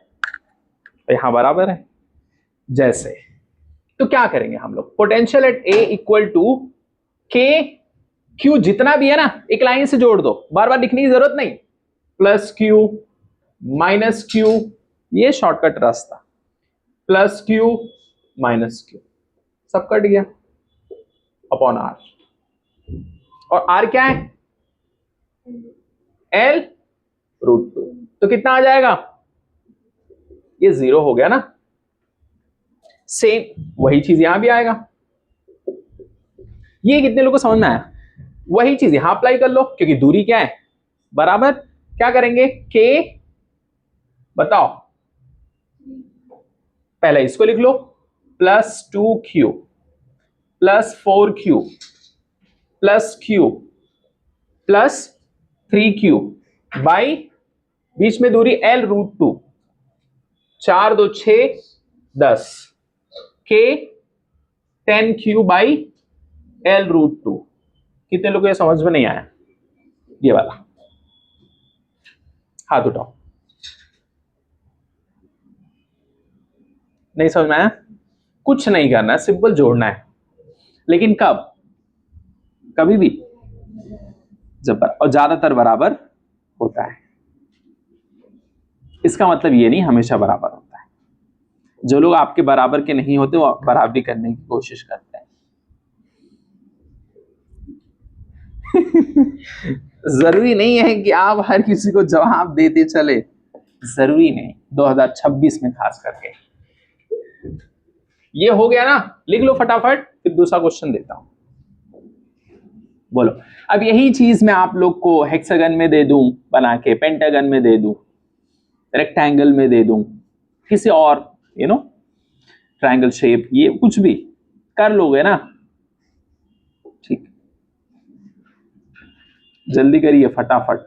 तो यहां बराबर है जैसे, तो क्या करेंगे हम लोग? Potential at A equal to K Q, जितना भी है ना एक लाइन से जोड़ दो, बार बार लिखने की जरूरत नहीं। प्लस क्यू माइनस क्यू, ये शॉर्टकट रास्ता, प्लस क्यू माइनस क्यू, सब कट गया अपॉन आर। और आर क्या है? L root two. तो कितना आ जाएगा? ये जीरो हो गया ना। सेम वही चीज यहां भी आएगा। ये कितने लोगों को समझ में आया? वही चीज यहां अप्लाई कर लो, क्योंकि दूरी क्या है? बराबर। क्या करेंगे? के, बताओ, पहले इसको लिख लो, plus 2q plus 4q plus q plus 3q by, बीच में दूरी l root two, 4 2 6 10, k 10q by l root two. कितने लोगों को समझ में नहीं आया ये वाला? हाथ उठाओ। नहीं समझ में आया? कुछ नहीं करना है, सिंपल जोड़ना है। लेकिन कब? कभी भी जब, और ज्यादातर बराबर होता है। इसका मतलब ये नहीं हमेशा बराबर होता है। जो लोग आपके बराबर के नहीं होते वो बराबरी करने की कोशिश करते हैं। जरूरी नहीं है कि आप हर किसी को जवाब देते चले, जरूरी नहीं, 2026 में खास करके। ये हो गया ना, लिख लो फटाफट, फिर दूसरा क्वेश्चन देता हूं। बोलो। अब यही चीज मैं आप लोग को हेक्सागन में दे दूं बना के, पेंटागन में दे दूं, रेक्टेंगल में दे दूं, किसी और ट्रायंगल शेप, ये कुछ भी कर लोगे ना? ठीक, जल्दी करिए फटाफट।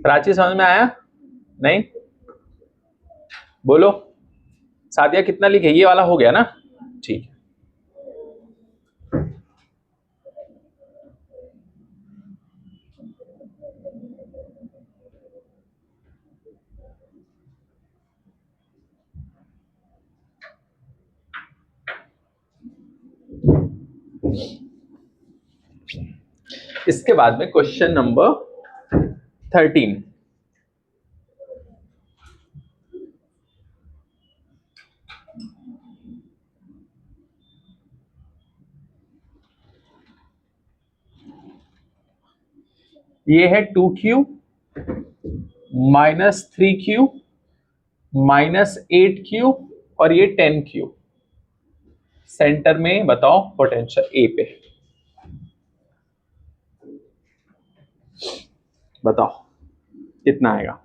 प्राची समझ में आया? नहीं? बोलो। सादिया कितना लिखे? ये वाला हो गया ना? ठीक है। इसके बाद में क्वेश्चन नंबर 13। ये है 2q minus 3q minus 8q और ये 10q। सेंटर में बताओ पोटेंशियल ए पे, बताओ कितना आएगा?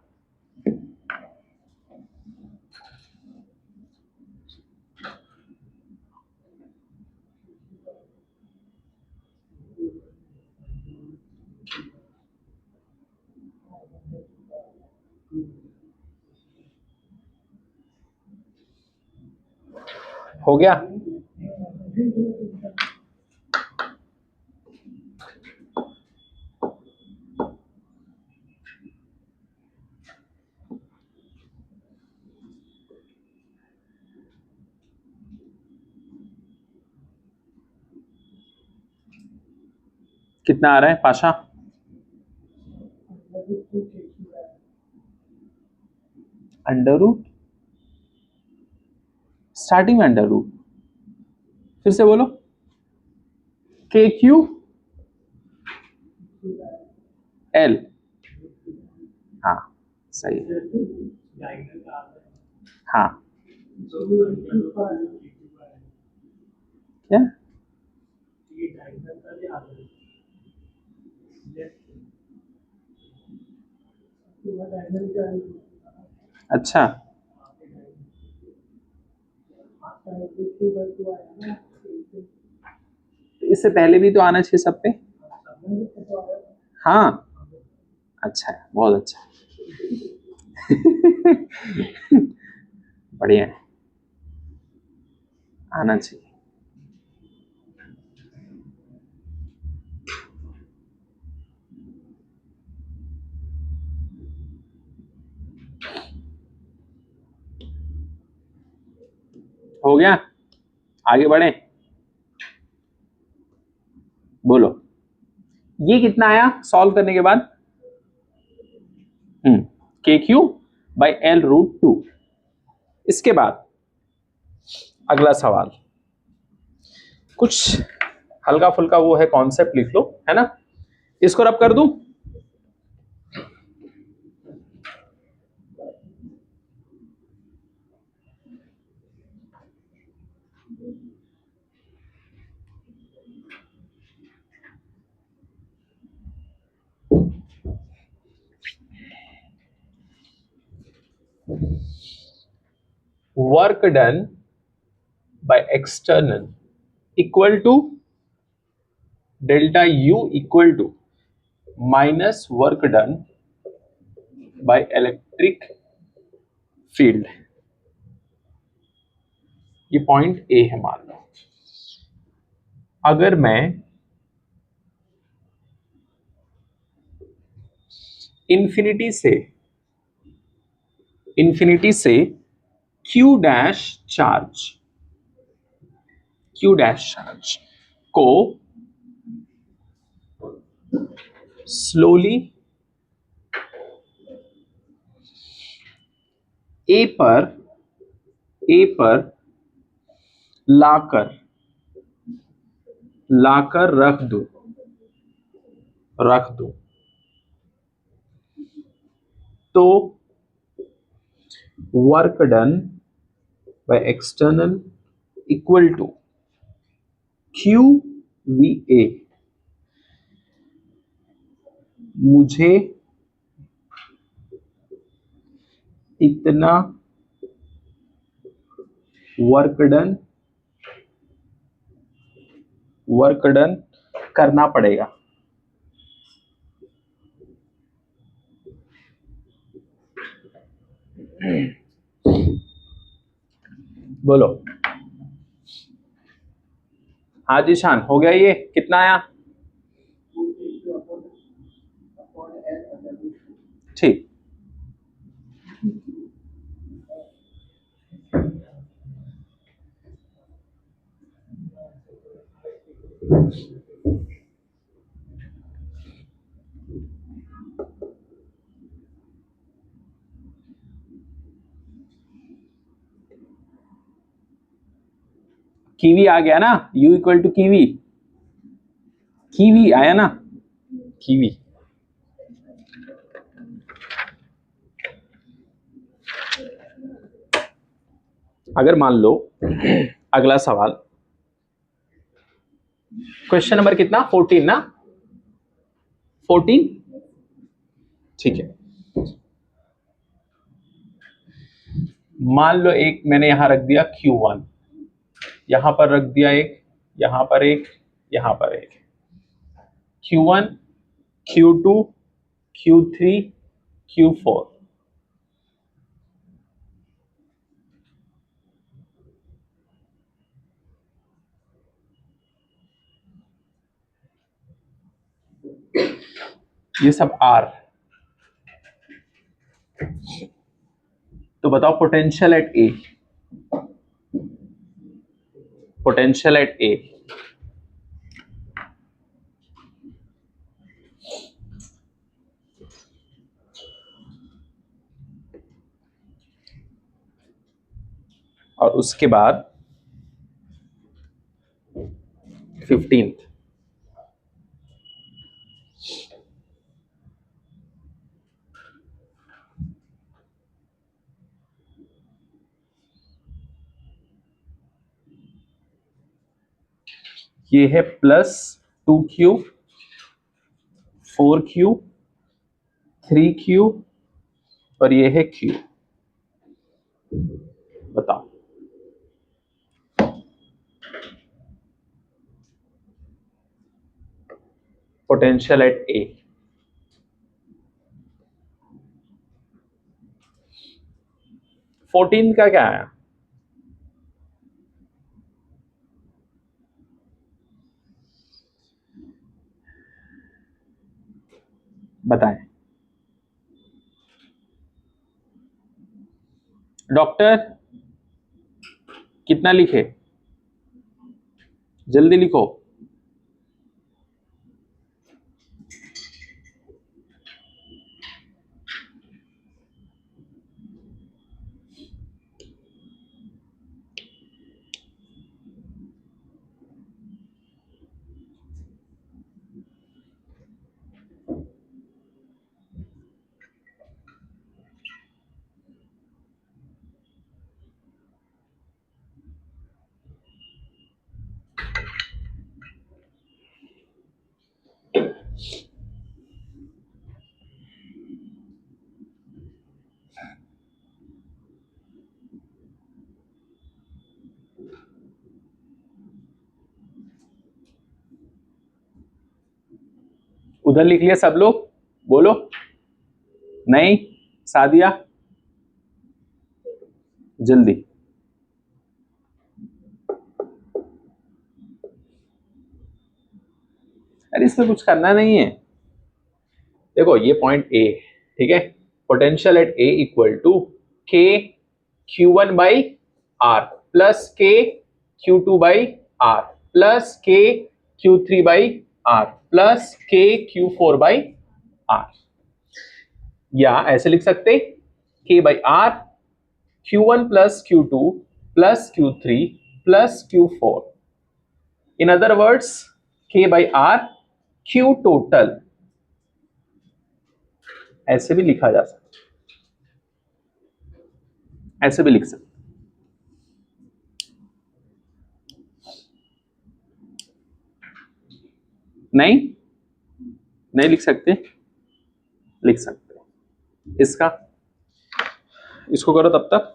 हो गया? कितना आ रहा है पाशा? अंडर रूट, स्टार्टिंग में अंडर रूट, फिर से बोलो, के क्यू एल, हाँ सही है, हाँ क्या, अच्छा इससे पहले भी तो आना चाहिए सब पे, हाँ अच्छा है, बहुत अच्छा बढ़िया है, आना चाहिए। हो गया, आगे बढ़े, बोलो ये कितना आया सॉल्व करने के बाद, K Q by L root two. इसके बाद अगला सवाल, कुछ हल्का फुल्का वो है, कॉन्सेप्ट लिख लो, है ना, इसको रब कर दूं, work done by external equal to delta U equal to minus work done by electric field. ये पॉइंट ए है, मान लो अगर मैं इंफिनिटी से क्यू डैश चार्ज को स्लोली ए पर लाकर रख दो तो work done by external equal to Q V A, मुझे इतना वर्क डन करना पड़ेगा। बोलो, हाँ जी शान, हो गया, ये कितना आया, ठीक, कीवी आ गया ना, u इक्वल टू कीवी आया ना, कीवी। अगर मान लो अगला सवाल, क्वेश्चन नंबर कितना, 14 ना, 14, ठीक है, मान लो एक मैंने यहां रख दिया Q1, यहां पर रख दिया एक, यहां पर एक, यहां पर एक, Q1, Q2, Q3, Q4, ये सब R, तो बताओ पोटेंशियल एट ए, और उसके बाद 15th। ये है +2Q, 4Q, 3Q और ये है Q। बताओ पोटेंशियल एट ए। 14 का क्या आया? बताएं डॉक्टर, कितना लिखे? जल्दी लिखो। उधर लिख लिया सब लोग? बोलो। नहीं? सादिया जल्दी। अरे इसमें कुछ करना नहीं है। देखो ये पॉइंट ए, ठीक है। Potential at A equal to K Q1 by are plus के Q2 बाई आर प्लस के Q3 बाई आर प्लस के Q4 बाई आर, या ऐसे लिख सकते K by R Q1 plus Q2 plus Q3 plus Q4। In other words K by R Q total, ऐसे भी लिखा जा सकता, ऐसे भी लिख सकते। नहीं नहीं लिख सकते? लिख सकते। इसका इसको करो तब तक।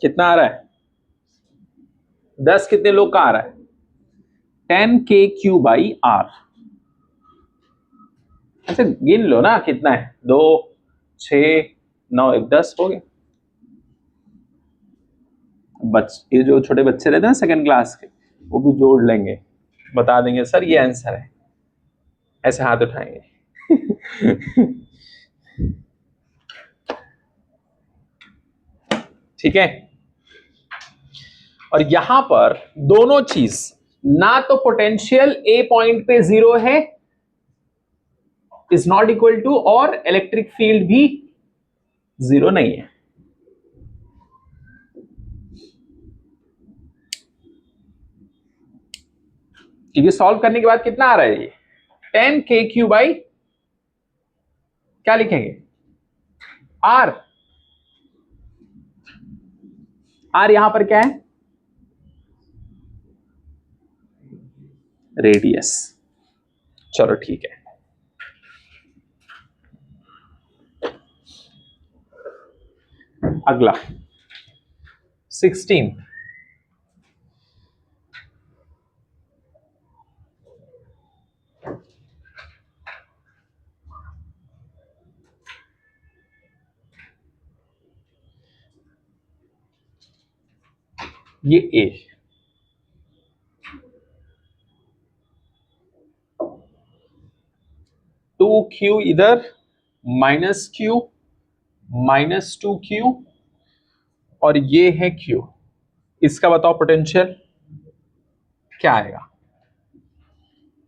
कितना आ रहा है? 10 कितने लोग का आ रहा है? 10KQ by are. ऐसे गिन लो ना कितना है, 2 6 9 1 10 हो गया। ये जो छोटे बच्चे रहते हैं सेकंड क्लास के, वो भी जोड़ लेंगे, बता देंगे सर ये आंसर है, ऐसे हाथ उठाएंगे। ठीक है। और यहां पर दोनों चीज, ना तो पोटेंशियल ए पॉइंट पे 0 है, इज नॉट इक्वल टू, और इलेक्ट्रिक फील्ड भी 0 नहीं है। क्योंकि सॉल्व करने के बाद कितना आ रहा है ये? 10KQ बाई क्या लिखेंगे? आर। आर यहां पर क्या है? रेडियस। चलो ठीक है। अगला 16। ये ए, टू 2q इधर, -q, -2q, और ये है q। इसका बताओ पोटेंशियल क्या आएगा,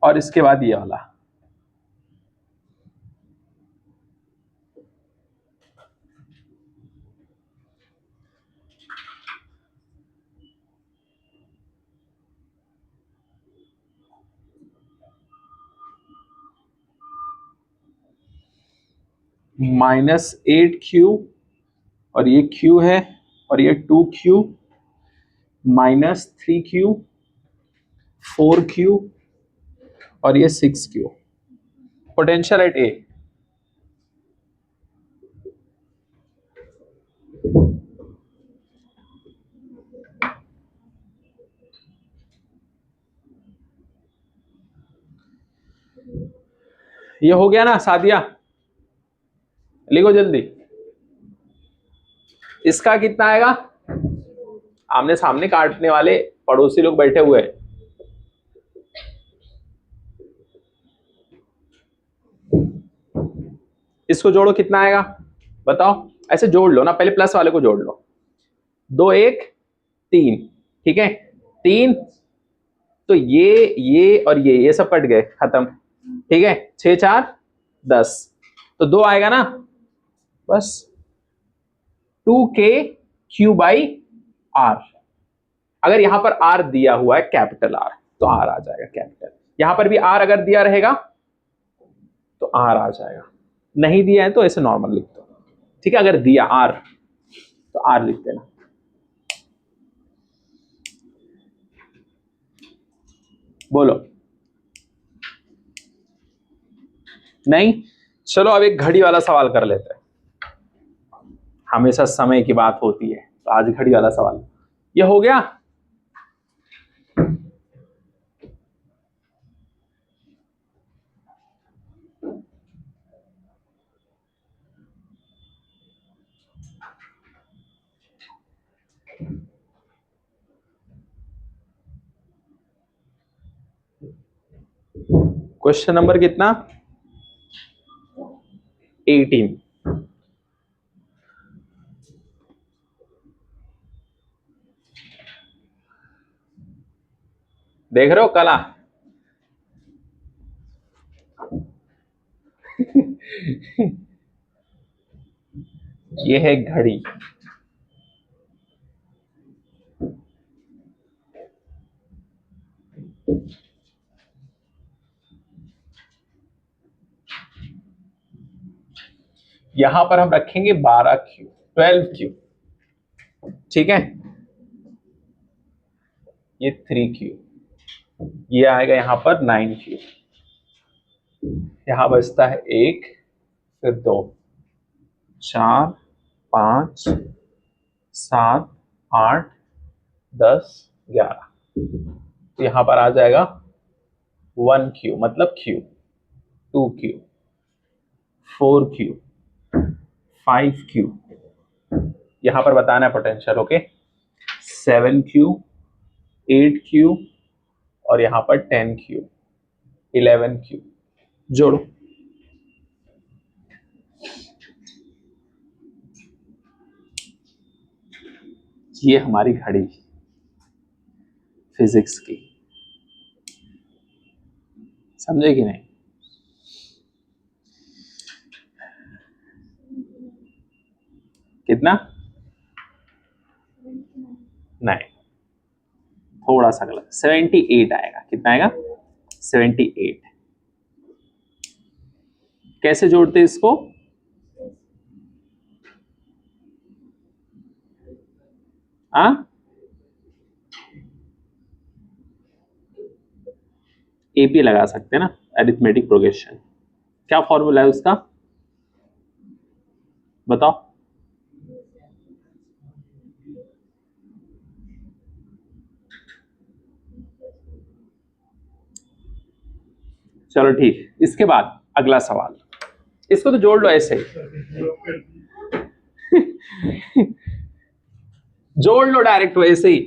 और इसके बाद ये वाला -8q, और ये q है, और ये 2q, -3q, 4q, और ये 6q। पोटेंशियल एट ए। ये हो गया ना सादिया, लिखो जल्दी। इसका कितना आएगा, आमने सामने काटने वाले पड़ोसी लोग बैठे हुए हैं। इसको जोड़ो, कितना आएगा बताओ, ऐसे जोड़ लो ना, पहले प्लस वाले को जोड़ लो। 2 1 3, ठीक है, 3, तो ये और ये सब कट गए, खत्म, ठीक है, 6 4 10, तो 2 आएगा ना, बस 2k q/r। अगर यहां पर r दिया हुआ है कैपिटल R, तो r आ जाएगा कैपिटल। यहां पर भी r अगर दिया रहेगा तो r आ जाएगा, नहीं दिया है तो ऐसे नॉर्मल लिख दो, ठीक है। अगर दिया r तो r लिख देना। बोलो नहीं, चलो अब एक घड़ी वाला सवाल कर लेते हैं, हमेशा समय की बात होती है, तो आज घड़ी वाला सवाल। ये हो गया, क्वेश्चन नंबर कितना, 18। देख रहे हो कला ये है घड़ी, यहां पर हम रखेंगे 12q 12q, ठीक है, ये 3q, ये आएगा यहां पर 9q, यहां बचता है 1, फिर 2 4 5 7 8 10 11, तो यहां पर आ जाएगा 1q मतलब q, 2q 4q 5q, यहां पर बताना है पोटेंशियल, ओके, 7q 8q, और यहां पर 10q 11q। जोड़ो, ये हमारी घड़ी फिजिक्स की, समझे कि नहीं। कितना, नहीं, थोड़ा सा गलत, 78 आएगा। कितना आएगा, 78। कैसे जोड़ते इसको, एपी लगा सकते हैं ना, अरिथमेटिक प्रोग्रेशन। क्या फॉर्मूला है उसका बताओ, चलो ठीक। इसके बाद अगला सवाल, इसको तो जोड़ लो ऐसे जोड़ लो डायरेक्ट वैसे ही,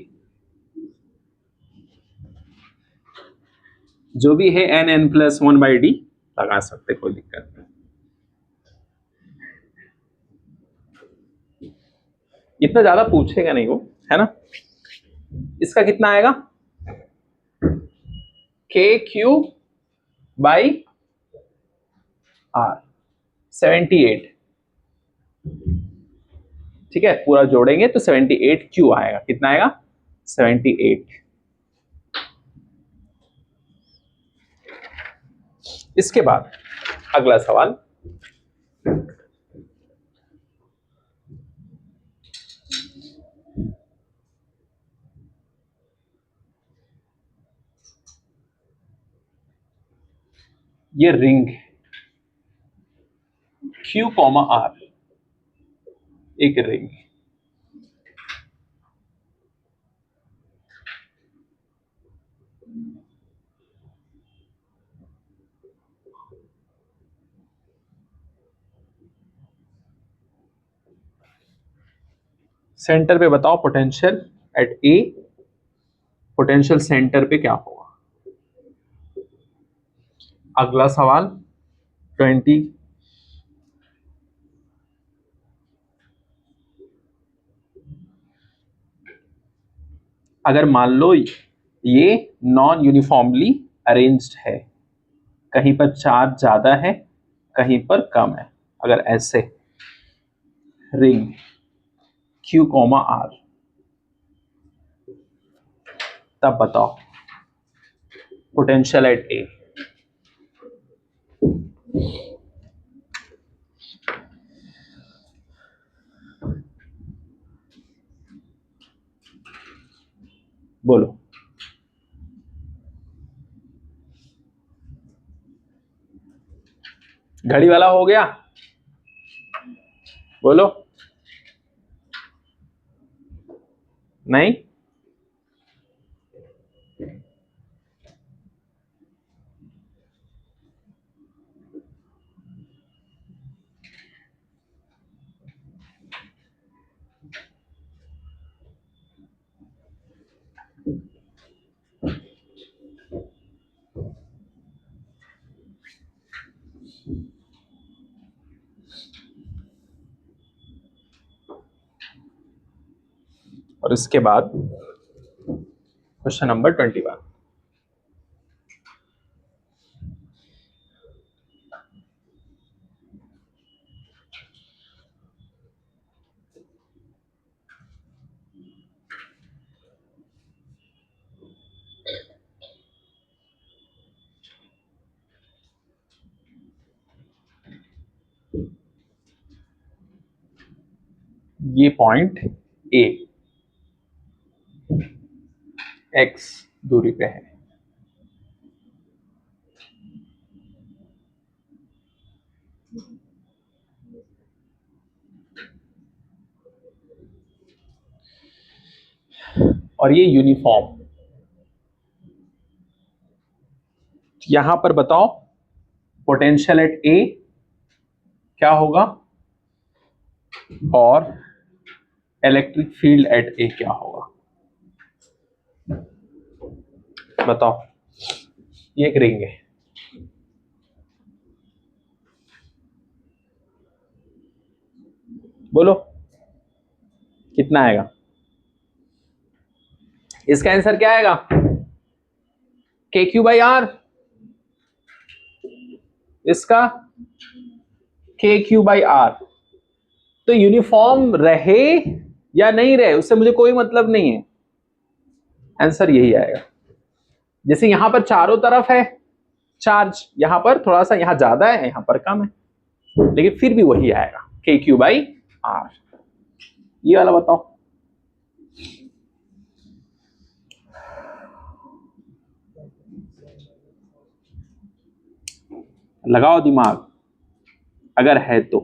जो भी है n n+1/d, लगा सकते, कोई दिक्कत नहीं। इतना ज्यादा पूछेगा नहीं वो, है ना। इसका कितना आएगा, के क्यू बाई आर, 78। ठीक है, पूरा जोड़ेंगे तो 78 क्यू आएगा। कितना आएगा, 78। इसके बाद अगला सवाल, ये रिंग Q, R, एक रिंग। सेंटर पे बताओ potential at A, potential centre पे क्या होगा। अगला सवाल 20, अगर मान लो ये नॉन यूनिफॉर्मली अरेंज्ड है, कहीं पर चार्ज ज्यादा है कहीं पर कम है, अगर ऐसे रिंग Q, R, तब बताओ पोटेंशियल एट ए। बोलो, घड़ी वाला हो गया, बोलो। नहीं, और इसके बाद क्वेश्चन नंबर 21, ये पॉइंट ए x दूरी पे है, और ये यूनिफॉर्म। यहां पर बताओ पोटेंशियल एट ए क्या होगा और इलेक्ट्रिक फील्ड एट ए क्या होगा, बताओ। ये एक रिंग है, बोलो कितना आएगा। इसका आंसर क्या आएगा, के क्यू बाई आर, इसका के क्यू बाई आर। तो यूनिफॉर्म रहे या नहीं रहे उससे मुझे कोई मतलब नहीं है, आंसर यही आएगा। जैसे यहां पर चारों तरफ है चार्ज, यहां पर थोड़ा सा यहां ज्यादा है यहां पर कम है, लेकिन फिर भी वही आएगा, के क्यू बाई आर। ये वाला बताओ। लगाओ दिमाग अगर है तो।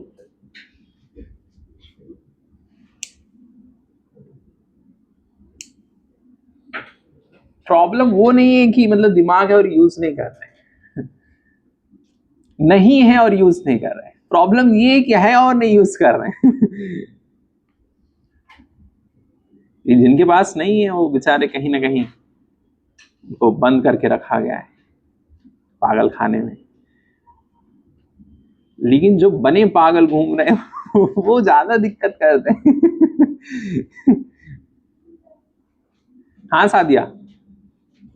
प्रॉब्लम वो नहीं है कि मतलब दिमाग है और यूज नहीं कर रहे, नहीं है और यूज नहीं कर रहे, प्रॉब्लम ये कि है और नहीं यूज कर रहे जिनके पास नहीं है वो बेचारे कहीं ना कहीं उनको बंद करके रखा गया है पागल खाने में। लेकिन जो बने पागल घूम रहे हैं वो ज्यादा दिक्कत करते हैं। हाँ सादिया,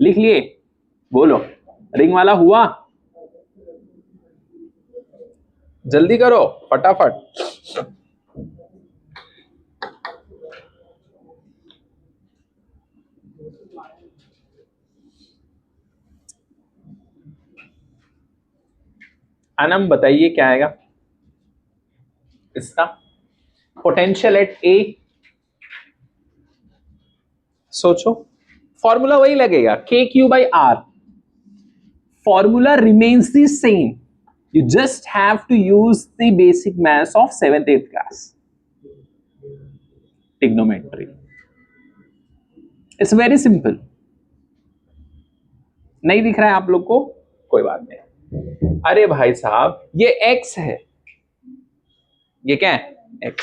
लिख लिए? बोलो, रिंग वाला हुआ? जल्दी करो फटाफट। अनम बताइए क्या आएगा इसका? पोटेंशियल एट ए, सोचो। फॉर्मूला वही लगेगा, K Q by R. Formula remains the same, you just have to use the basic maths of 7th 8th class trigonometry. It's very simple. नहीं दिख रहा है आप लोग को? कोई बात नहीं। अरे भाई साहब, ये x है, ये क्या है? x।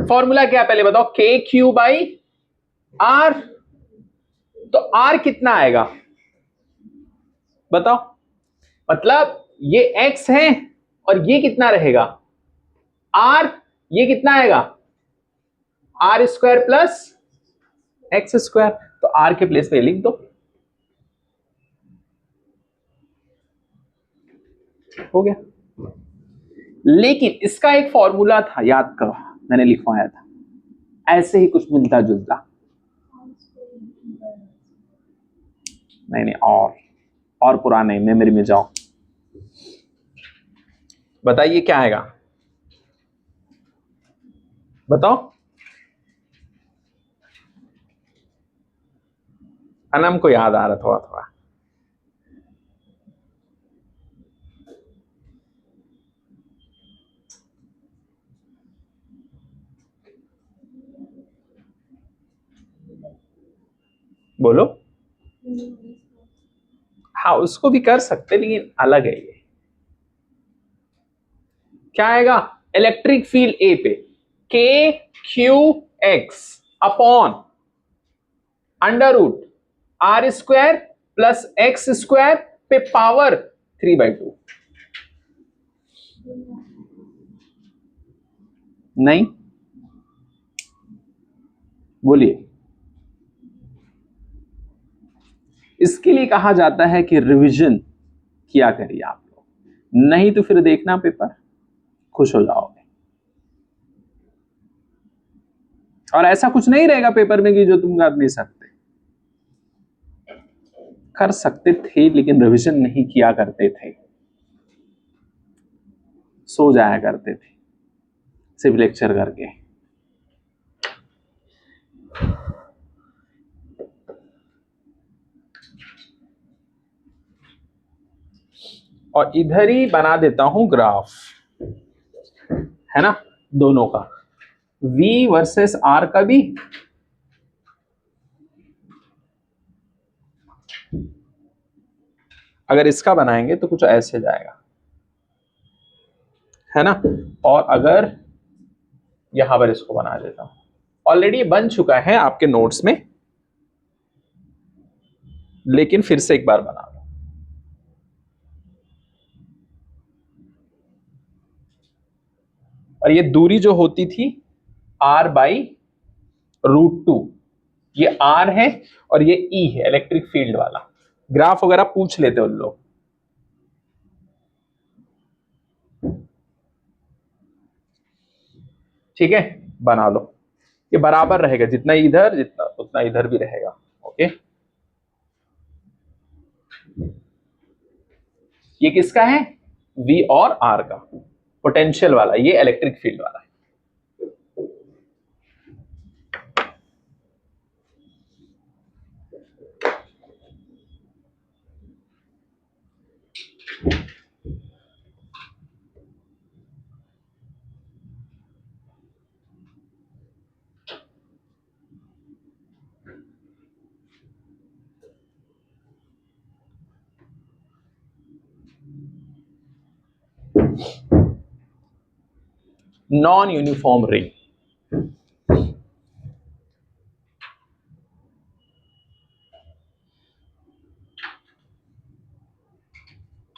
फॉर्मूला क्या है पहले बताओ? के क्यू बाई आर। तो r कितना आएगा बताओ? मतलब ये x है और ये कितना रहेगा? r। ये कितना आएगा? R square plus X square. तो r के प्लेस पे लिख दो, हो गया। लेकिन इसका एक फॉर्मूला था, याद करो, मैंने लिखवाया था, ऐसे ही कुछ मिलता जुलता। नहीं नहीं, और पुराने मेमोरी में जाओ, बताइए क्या आएगा, बताओ। अनम को याद आ रहा थोड़ा थोड़ा। बोलो। हाँ, उसको भी कर सकते, लेकिन अलग है ये। क्या आएगा? इलेक्ट्रिक फील्ड ए पे K Q X upon under root R square plus X square पे पावर 3/2। नहीं, बोलिए। इसके लिए कहा जाता है कि रिवीजन किया करिए आप लोग, नहीं तो फिर देखना पेपर, खुश हो जाओगे। और ऐसा कुछ नहीं रहेगा पेपर में कि जो तुम कर नहीं सकते, कर सकते थे लेकिन रिवीजन नहीं किया करते थे, सो जाया करते थे सिर्फ लेक्चर करके। और इधर ही बना देता हूं ग्राफ, है ना, दोनों का, V वर्सेस R का भी। अगर इसका बनाएंगे तो कुछ ऐसे जाएगा, है ना। और अगर यहां पर इसको बना देता हूं, ऑलरेडी बन चुका है आपके नोट्स में, लेकिन फिर से एक बार बना लो। और ये दूरी जो होती थी R/√2, ये R है और ये E है, इलेक्ट्रिक फील्ड वाला। ग्राफ वगैरह पूछ लेते उन लोग। ठीक है, बना लो। ये बराबर रहेगा, जितना इधर जितना उतना इधर भी रहेगा। ओके, ये किसका है? V और R का, पोटेंशियल वाला, ये इलेक्ट्रिक फील्ड वाला है। Non uniform ring,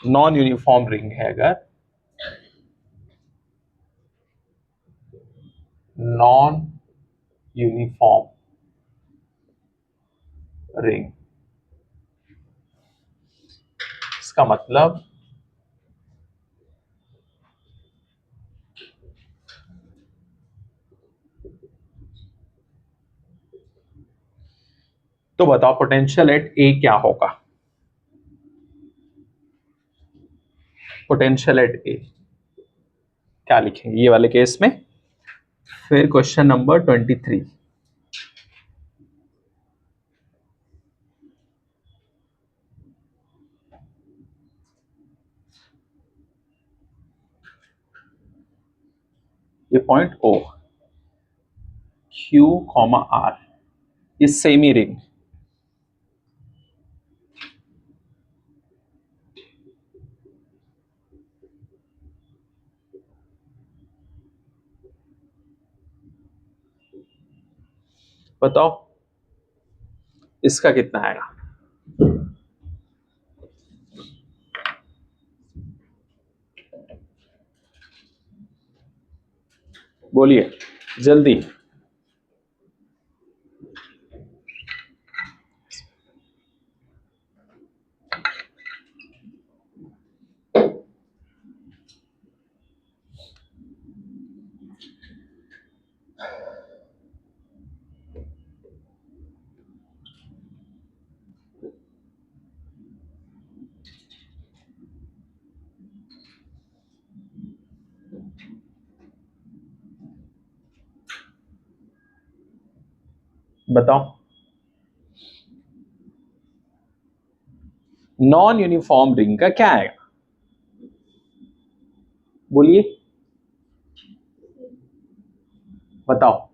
non uniform ring है अगर, नॉन यूनिफॉर्म रिंग, इसका मतलब तो बताओ पोटेंशियल एट ए क्या होगा? पोटेंशियल एट ए क्या लिखेंगे ये वाले केस में? फिर क्वेश्चन नंबर 23, ये point O, Q comma R, ये सेमी रिंग, बताओ इसका कितना आएगा? बोलिए जल्दी। बताओ नॉन यूनिफॉर्म रिंग का क्या आएगा? बोलिए बताओ।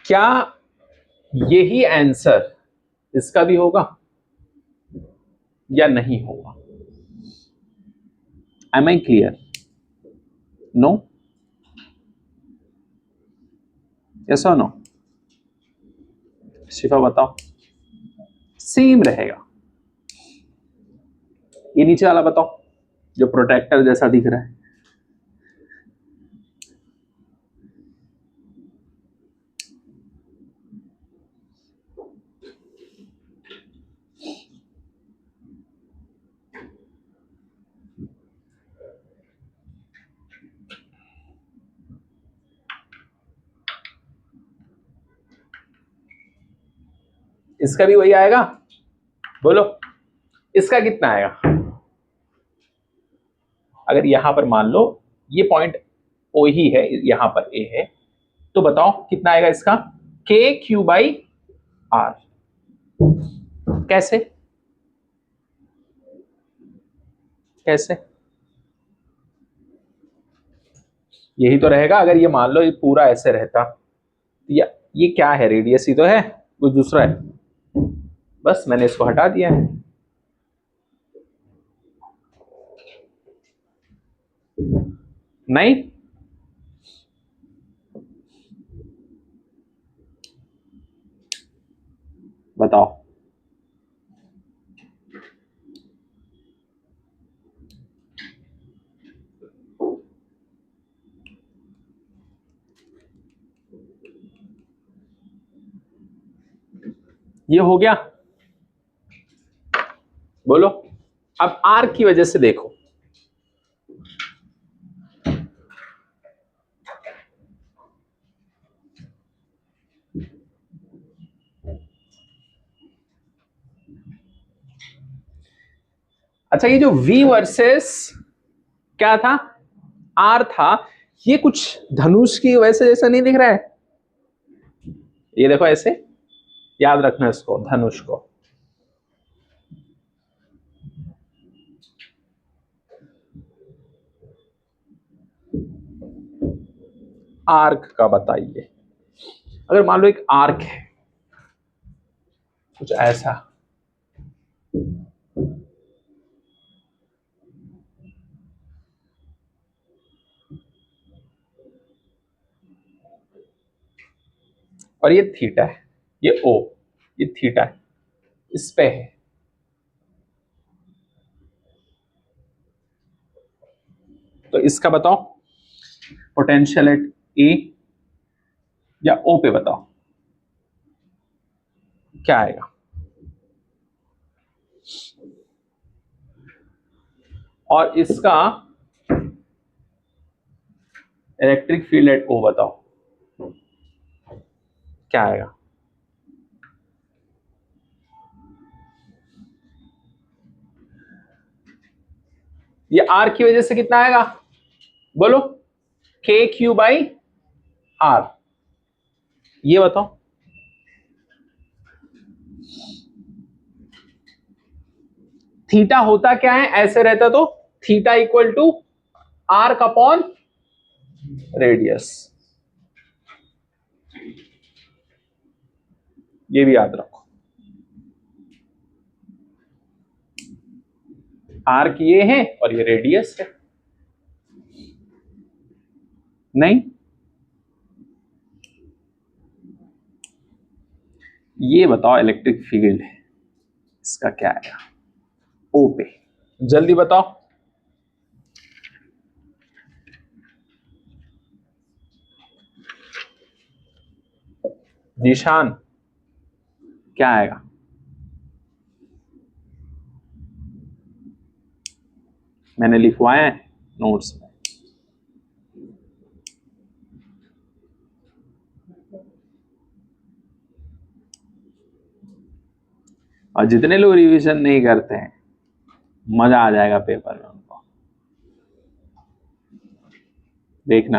क्या यही आंसर इसका भी होगा या नहीं होगा? Am I clear? No? Yes और नो? शिफा बताओ। सेम रहेगा। ये नीचे वाला बताओ जो प्रोटेक्टर जैसा दिख रहा है। इसका भी वही आएगा? बोलो इसका कितना आएगा? अगर यहां पर मान लो ये पॉइंट ओ ही है, यहां पर ए है, तो बताओ कितना आएगा इसका? के क्यू बाई आर। कैसे कैसे? यही तो रहेगा। अगर ये मान लो ये पूरा ऐसे रहता, या ये क्या है, रेडियस ही तो है, कुछ दूसरा है, बस मैंने इसको हटा दिया है। नहीं, बताओ। ये हो गया। बोलो अब आर की वजह से देखो। अच्छा, ये जो V वर्सेस क्या था, R था, ये कुछ धनुष की वैसे जैसा नहीं दिख रहा है? ये देखो ऐसे, याद रखना इसको, धनुष को। आर्क का बताइए। अगर मान लो एक आर्क है कुछ ऐसा, और ये थीटा है, ये ओ, ये थीटा है, इस पे है। तो इसका बताओ पोटेंशियल एट ए या ओ पे बताओ क्या आएगा। और इसका इलेक्ट्रिक फील्ड एट ओ बताओ क्या आएगा। ये आर की वजह से कितना आएगा बोलो, के क्यू बाई आर, ये बताओ। थीटा होता क्या है, ऐसे रहता तो थीटा इक्वल टू आर का अपॉन रेडियस, ये भी याद रखो। आर्क ये है और ये रेडियस है, नहीं ये बताओ इलेक्ट्रिक फील्ड है इसका क्या आएगा ओ पे, जल्दी बताओ। निशान क्या आएगा, मैंने लिखवाया है नोट्स में। और जितने लोग रिवीजन नहीं करते हैं मजा आ जाएगा पेपर में उनको, देखना।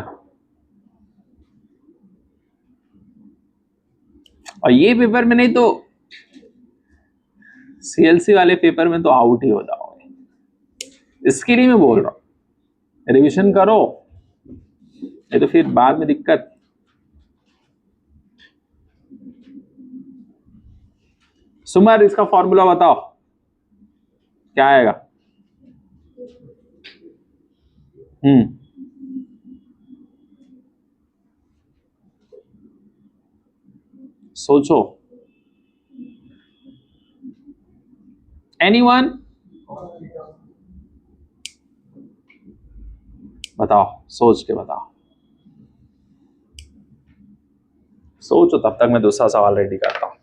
और ये पेपर में नहीं तो सीएलसी वाले पेपर में तो आउट ही हो जाओगे, इसके लिए मैं बोल रहा हूं रिवीजन करो, नहीं तो फिर बाद में दिक्कत। सुमर इसका फॉर्मूला बताओ क्या आएगा। सोचो, एनीवन बताओ, सोच के बताओ, सोचो तब तक मैं दूसरा सवाल रेडी करता हूं।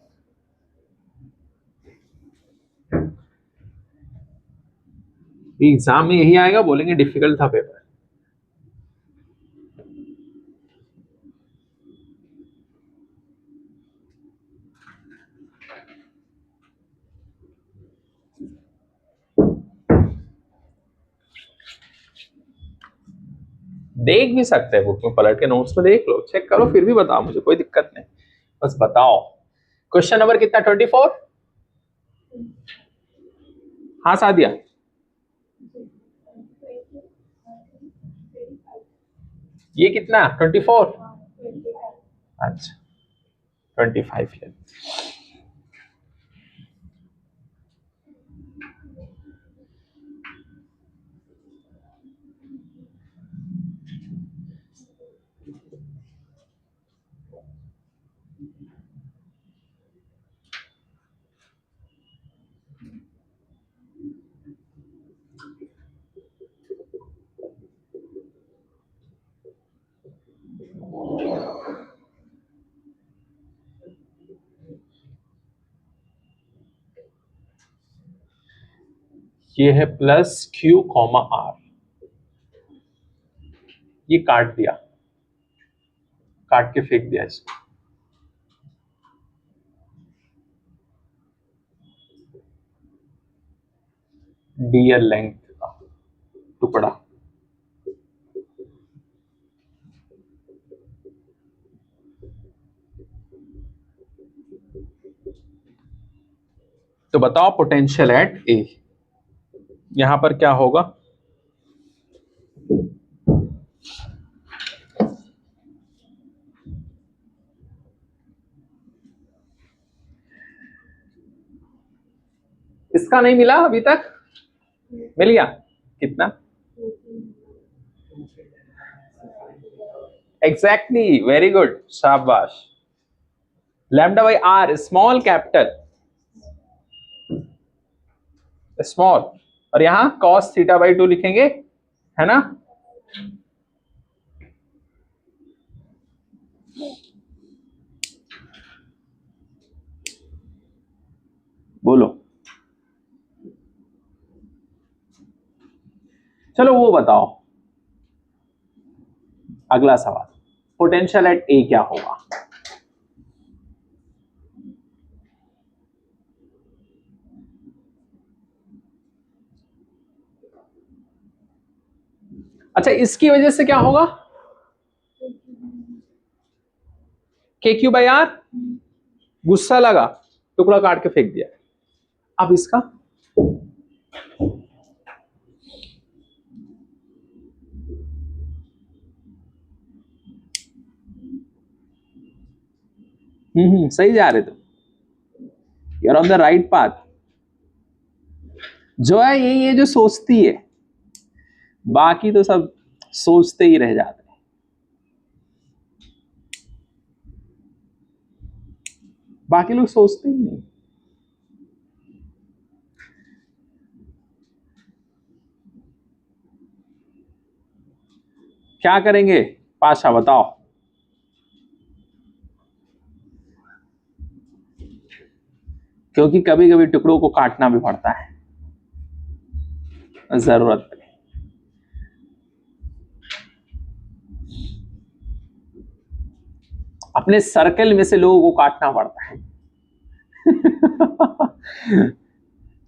एग्जाम में यही आएगा, बोलेंगे डिफिकल्ट था पेपर। देख भी सकते हैं बुक में पलट के, नोट्स में देख लो, चेक करो, फिर भी बताओ मुझे, कोई दिक्कत नहीं, बस बताओ। क्वेश्चन नंबर कितना 24। हाँ सादिया, ये कितना 24। अच्छा 25 ले। ये है प्लस क्यू कॉमा आर, ये काट दिया, काट के फेंक दिया इसको। डीएल लेंथ का टुकड़ा, तो बताओ पोटेंशियल एट ए, यहां पर क्या होगा। इसका नहीं मिला अभी तक, मिल गया कितना। एग्जैक्टली, वेरी गुड, शाबाश। Lambda by R small capital small, और यहां कॉस थीटा बाई 2 लिखेंगे, है ना। बोलो, चलो वो बताओ। अगला सवाल, पोटेंशियल एट ए क्या होगा? अच्छा, इसकी वजह से क्या होगा? के क्यू बाई आर, गुस्सा लगा, टुकड़ा काट के फेंक दिया। अब इसका सही जा रहे तुम, you are on the right path. जो है यही है जो सोचती है, बाकी तो सब सोचते ही रह जाते हैं। बाकी लोग सोचते ही नहीं। क्या करेंगे पाशा, बताओ। क्योंकि कभी कभी टुकड़ों को काटना भी पड़ता है, जरूरत है। अपने सर्कल में से लोगों को काटना पड़ता है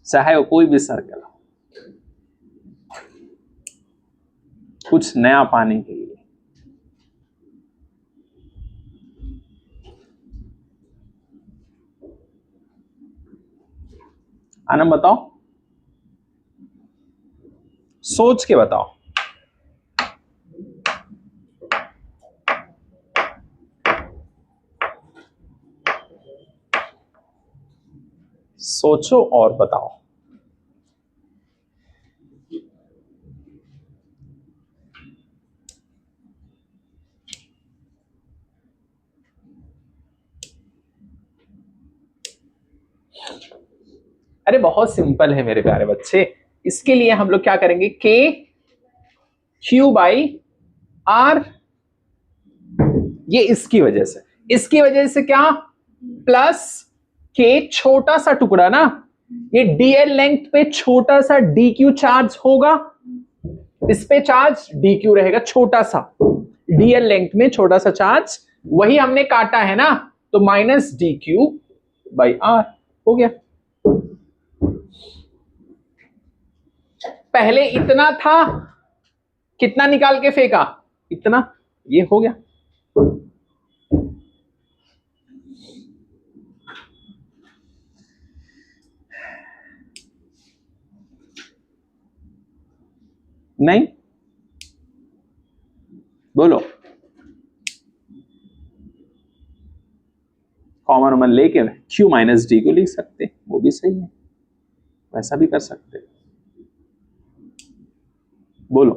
चाहे वो कोई भी सर्कल हो, कुछ नया पाने के लिए। आनंद बताओ, सोच के बताओ। सोचो और बताओ। अरे बहुत सिंपल है मेरे प्यारे बच्चे। इसके लिए हम लोग क्या करेंगे, के क्यू बाई आर, ये इसकी वजह से क्या, प्लस के छोटा सा टुकड़ा ना, ये डीएल लेंथ पे छोटा सा डी क्यू चार्ज होगा, इस पे चार्ज डी क्यू रहेगा छोटा सा, डीएल लेंथ में छोटा सा चार्ज, वही हमने काटा है ना, तो minus D Q by R हो गया। पहले इतना था, कितना निकाल के फेंका, इतना, ये हो गया। नहीं, बोलो। कॉमन वॉमन लेके क्यू माइनस डी को लिख सकते, वो भी सही है, वैसा भी कर सकते। बोलो,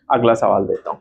अगला सवाल देता हूं।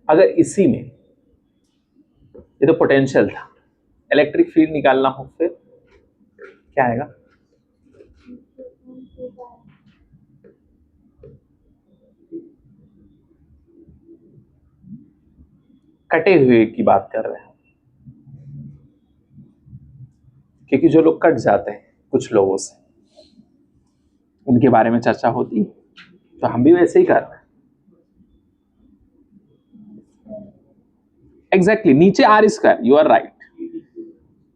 अगर इसी में, ये तो पोटेंशियल था, इलेक्ट्रिक फील्ड निकालना हो फिर क्या आएगा? कटे हुए की बात कर रहे हैं, क्योंकि जो लोग कट जाते हैं कुछ लोगों से, उनके बारे में चर्चा होती, तो हम भी वैसे ही कर रहे हैं। एग्जैक्टली, नीचे R square, you are right,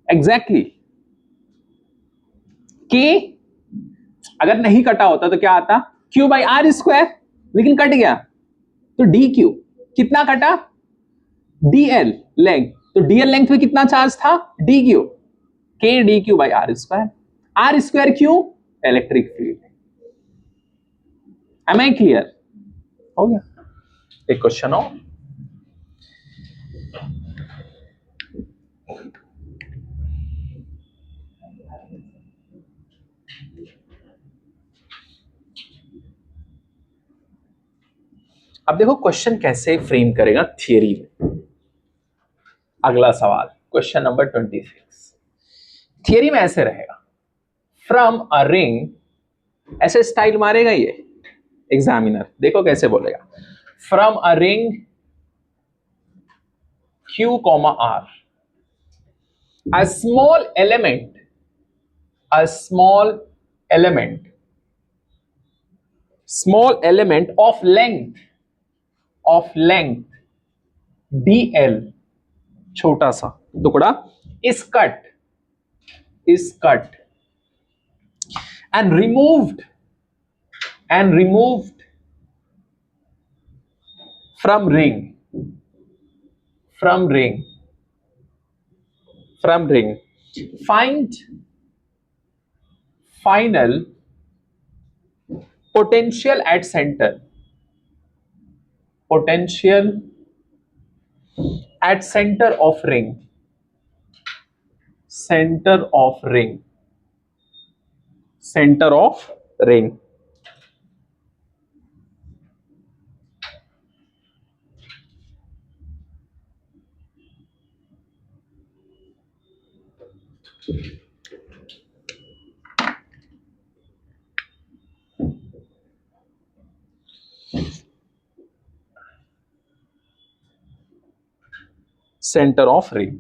exactly. के अगर नहीं कटा होता तो क्या आता, क्यू बाई आर स्क्वायर, लेकिन कट गया तो डी क्यू, कितना कटा, dl लेंथ, तो dl लेंथ में कितना चार्ज था, dq, k dq by r square. r square क्यों, electric field. Am I clear, हो गया। एक क्वेश्चन और, अब देखो क्वेश्चन कैसे फ्रेम करेगा थियरी में। अगला सवाल क्वेश्चन नंबर 26, थियरी में ऐसे रहेगा, फ्रॉम अ रिंग, ऐसे स्टाइल मारेगा ये एग्जामिनर, देखो कैसे बोलेगा, from a ring Q, R, a small element, a small element, small element of length dl, छोटा सा टुकड़ा, is cut and removed from ring, find final potential at center, potential at center of ring, center of ring, center of ring। Centre of ring,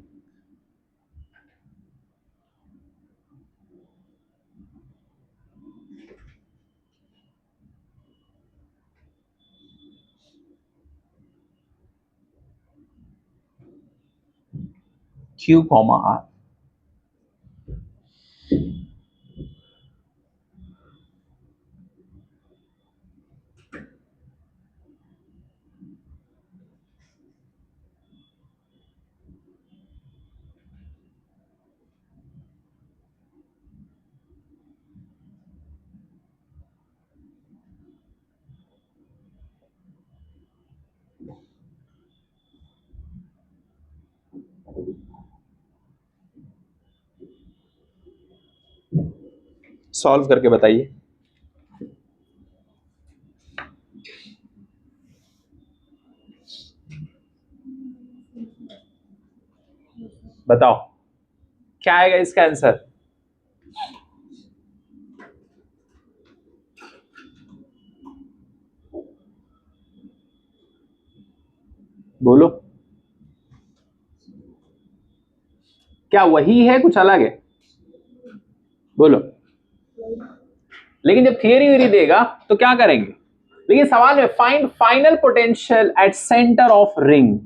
Q, R, solve करके बताइए। बताओ क्या आएगा इसका answer, बोलो, क्या वही है कुछ अलग है, बोलो। लेकिन जब थियरी वेरी देगा तो क्या करेंगे, देखिए सवाल में find final potential at centre of ring,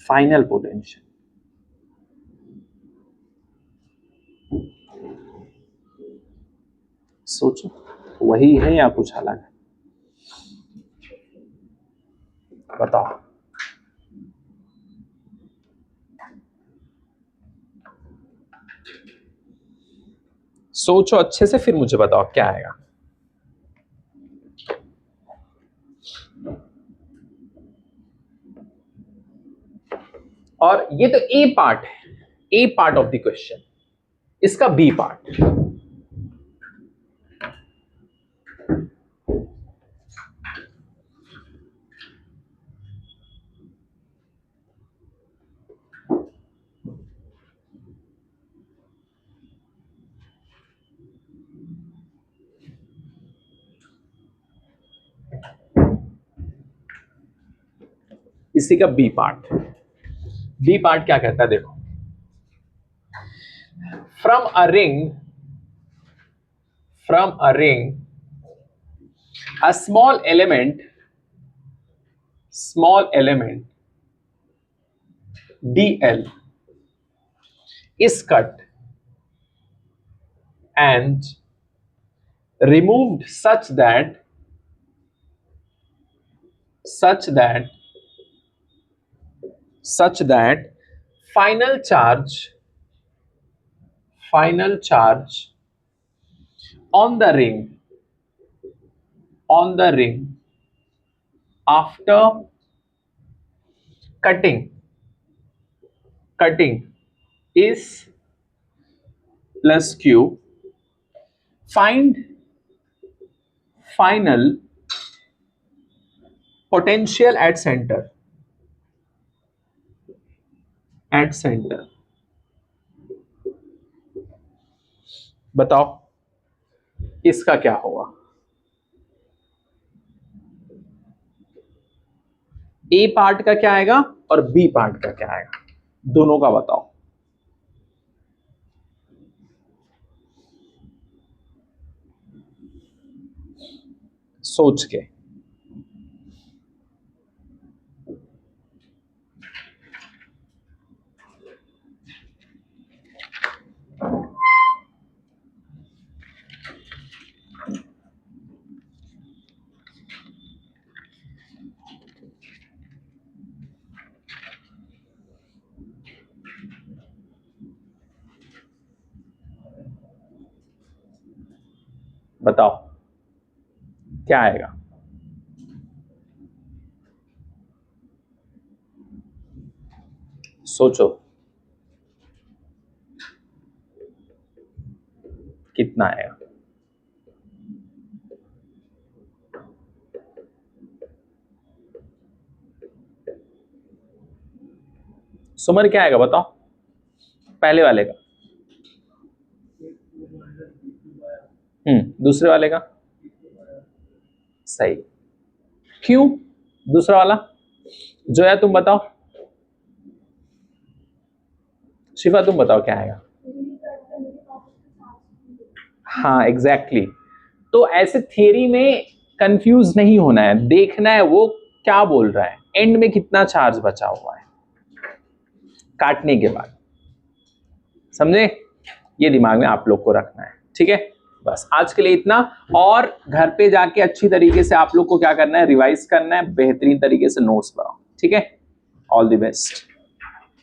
final potential, सोचो वही है या कुछ अलग है, बताओ। सोचो अच्छे से फिर मुझे बताओ क्या आएगा। और ये तो ए पार्ट है, ए पार्ट ऑफ द क्वेश्चन, इसका बी पार्ट, इसी का बी पार्ट। बी पार्ट क्या कहता है देखो, from a ring a small element dl is cut and removed such that such that final charge on the ring after cutting is plus q. Find final potential at center बताओ इसका क्या होगा? ए part का क्या आएगा और B part का क्या आएगा, दोनों का बताओ। सोच के बताओ क्या आएगा? सोचो कितना आएगा? सुमर क्या आएगा बताओ, पहले वाले का। दूसरे वाले का सही। क्यों दूसरा वाला? जोया तुम बताओ, शिफा तुम बताओ क्या आएगा? हाँ एग्जैक्टली तो ऐसे थियरी में कंफ्यूज नहीं होना है, देखना है वो क्या बोल रहा है, एंड में कितना चार्ज बचा हुआ है काटने के बाद। समझे? ये दिमाग में आप लोग को रखना है, ठीक है। बस आज के लिए इतना, और घर पे जाके अच्छी तरीके से आप लोग को क्या करना है, रिवाइज करना है, बेहतरीन तरीके से नोट्स बनाओ, ठीक है। All the best.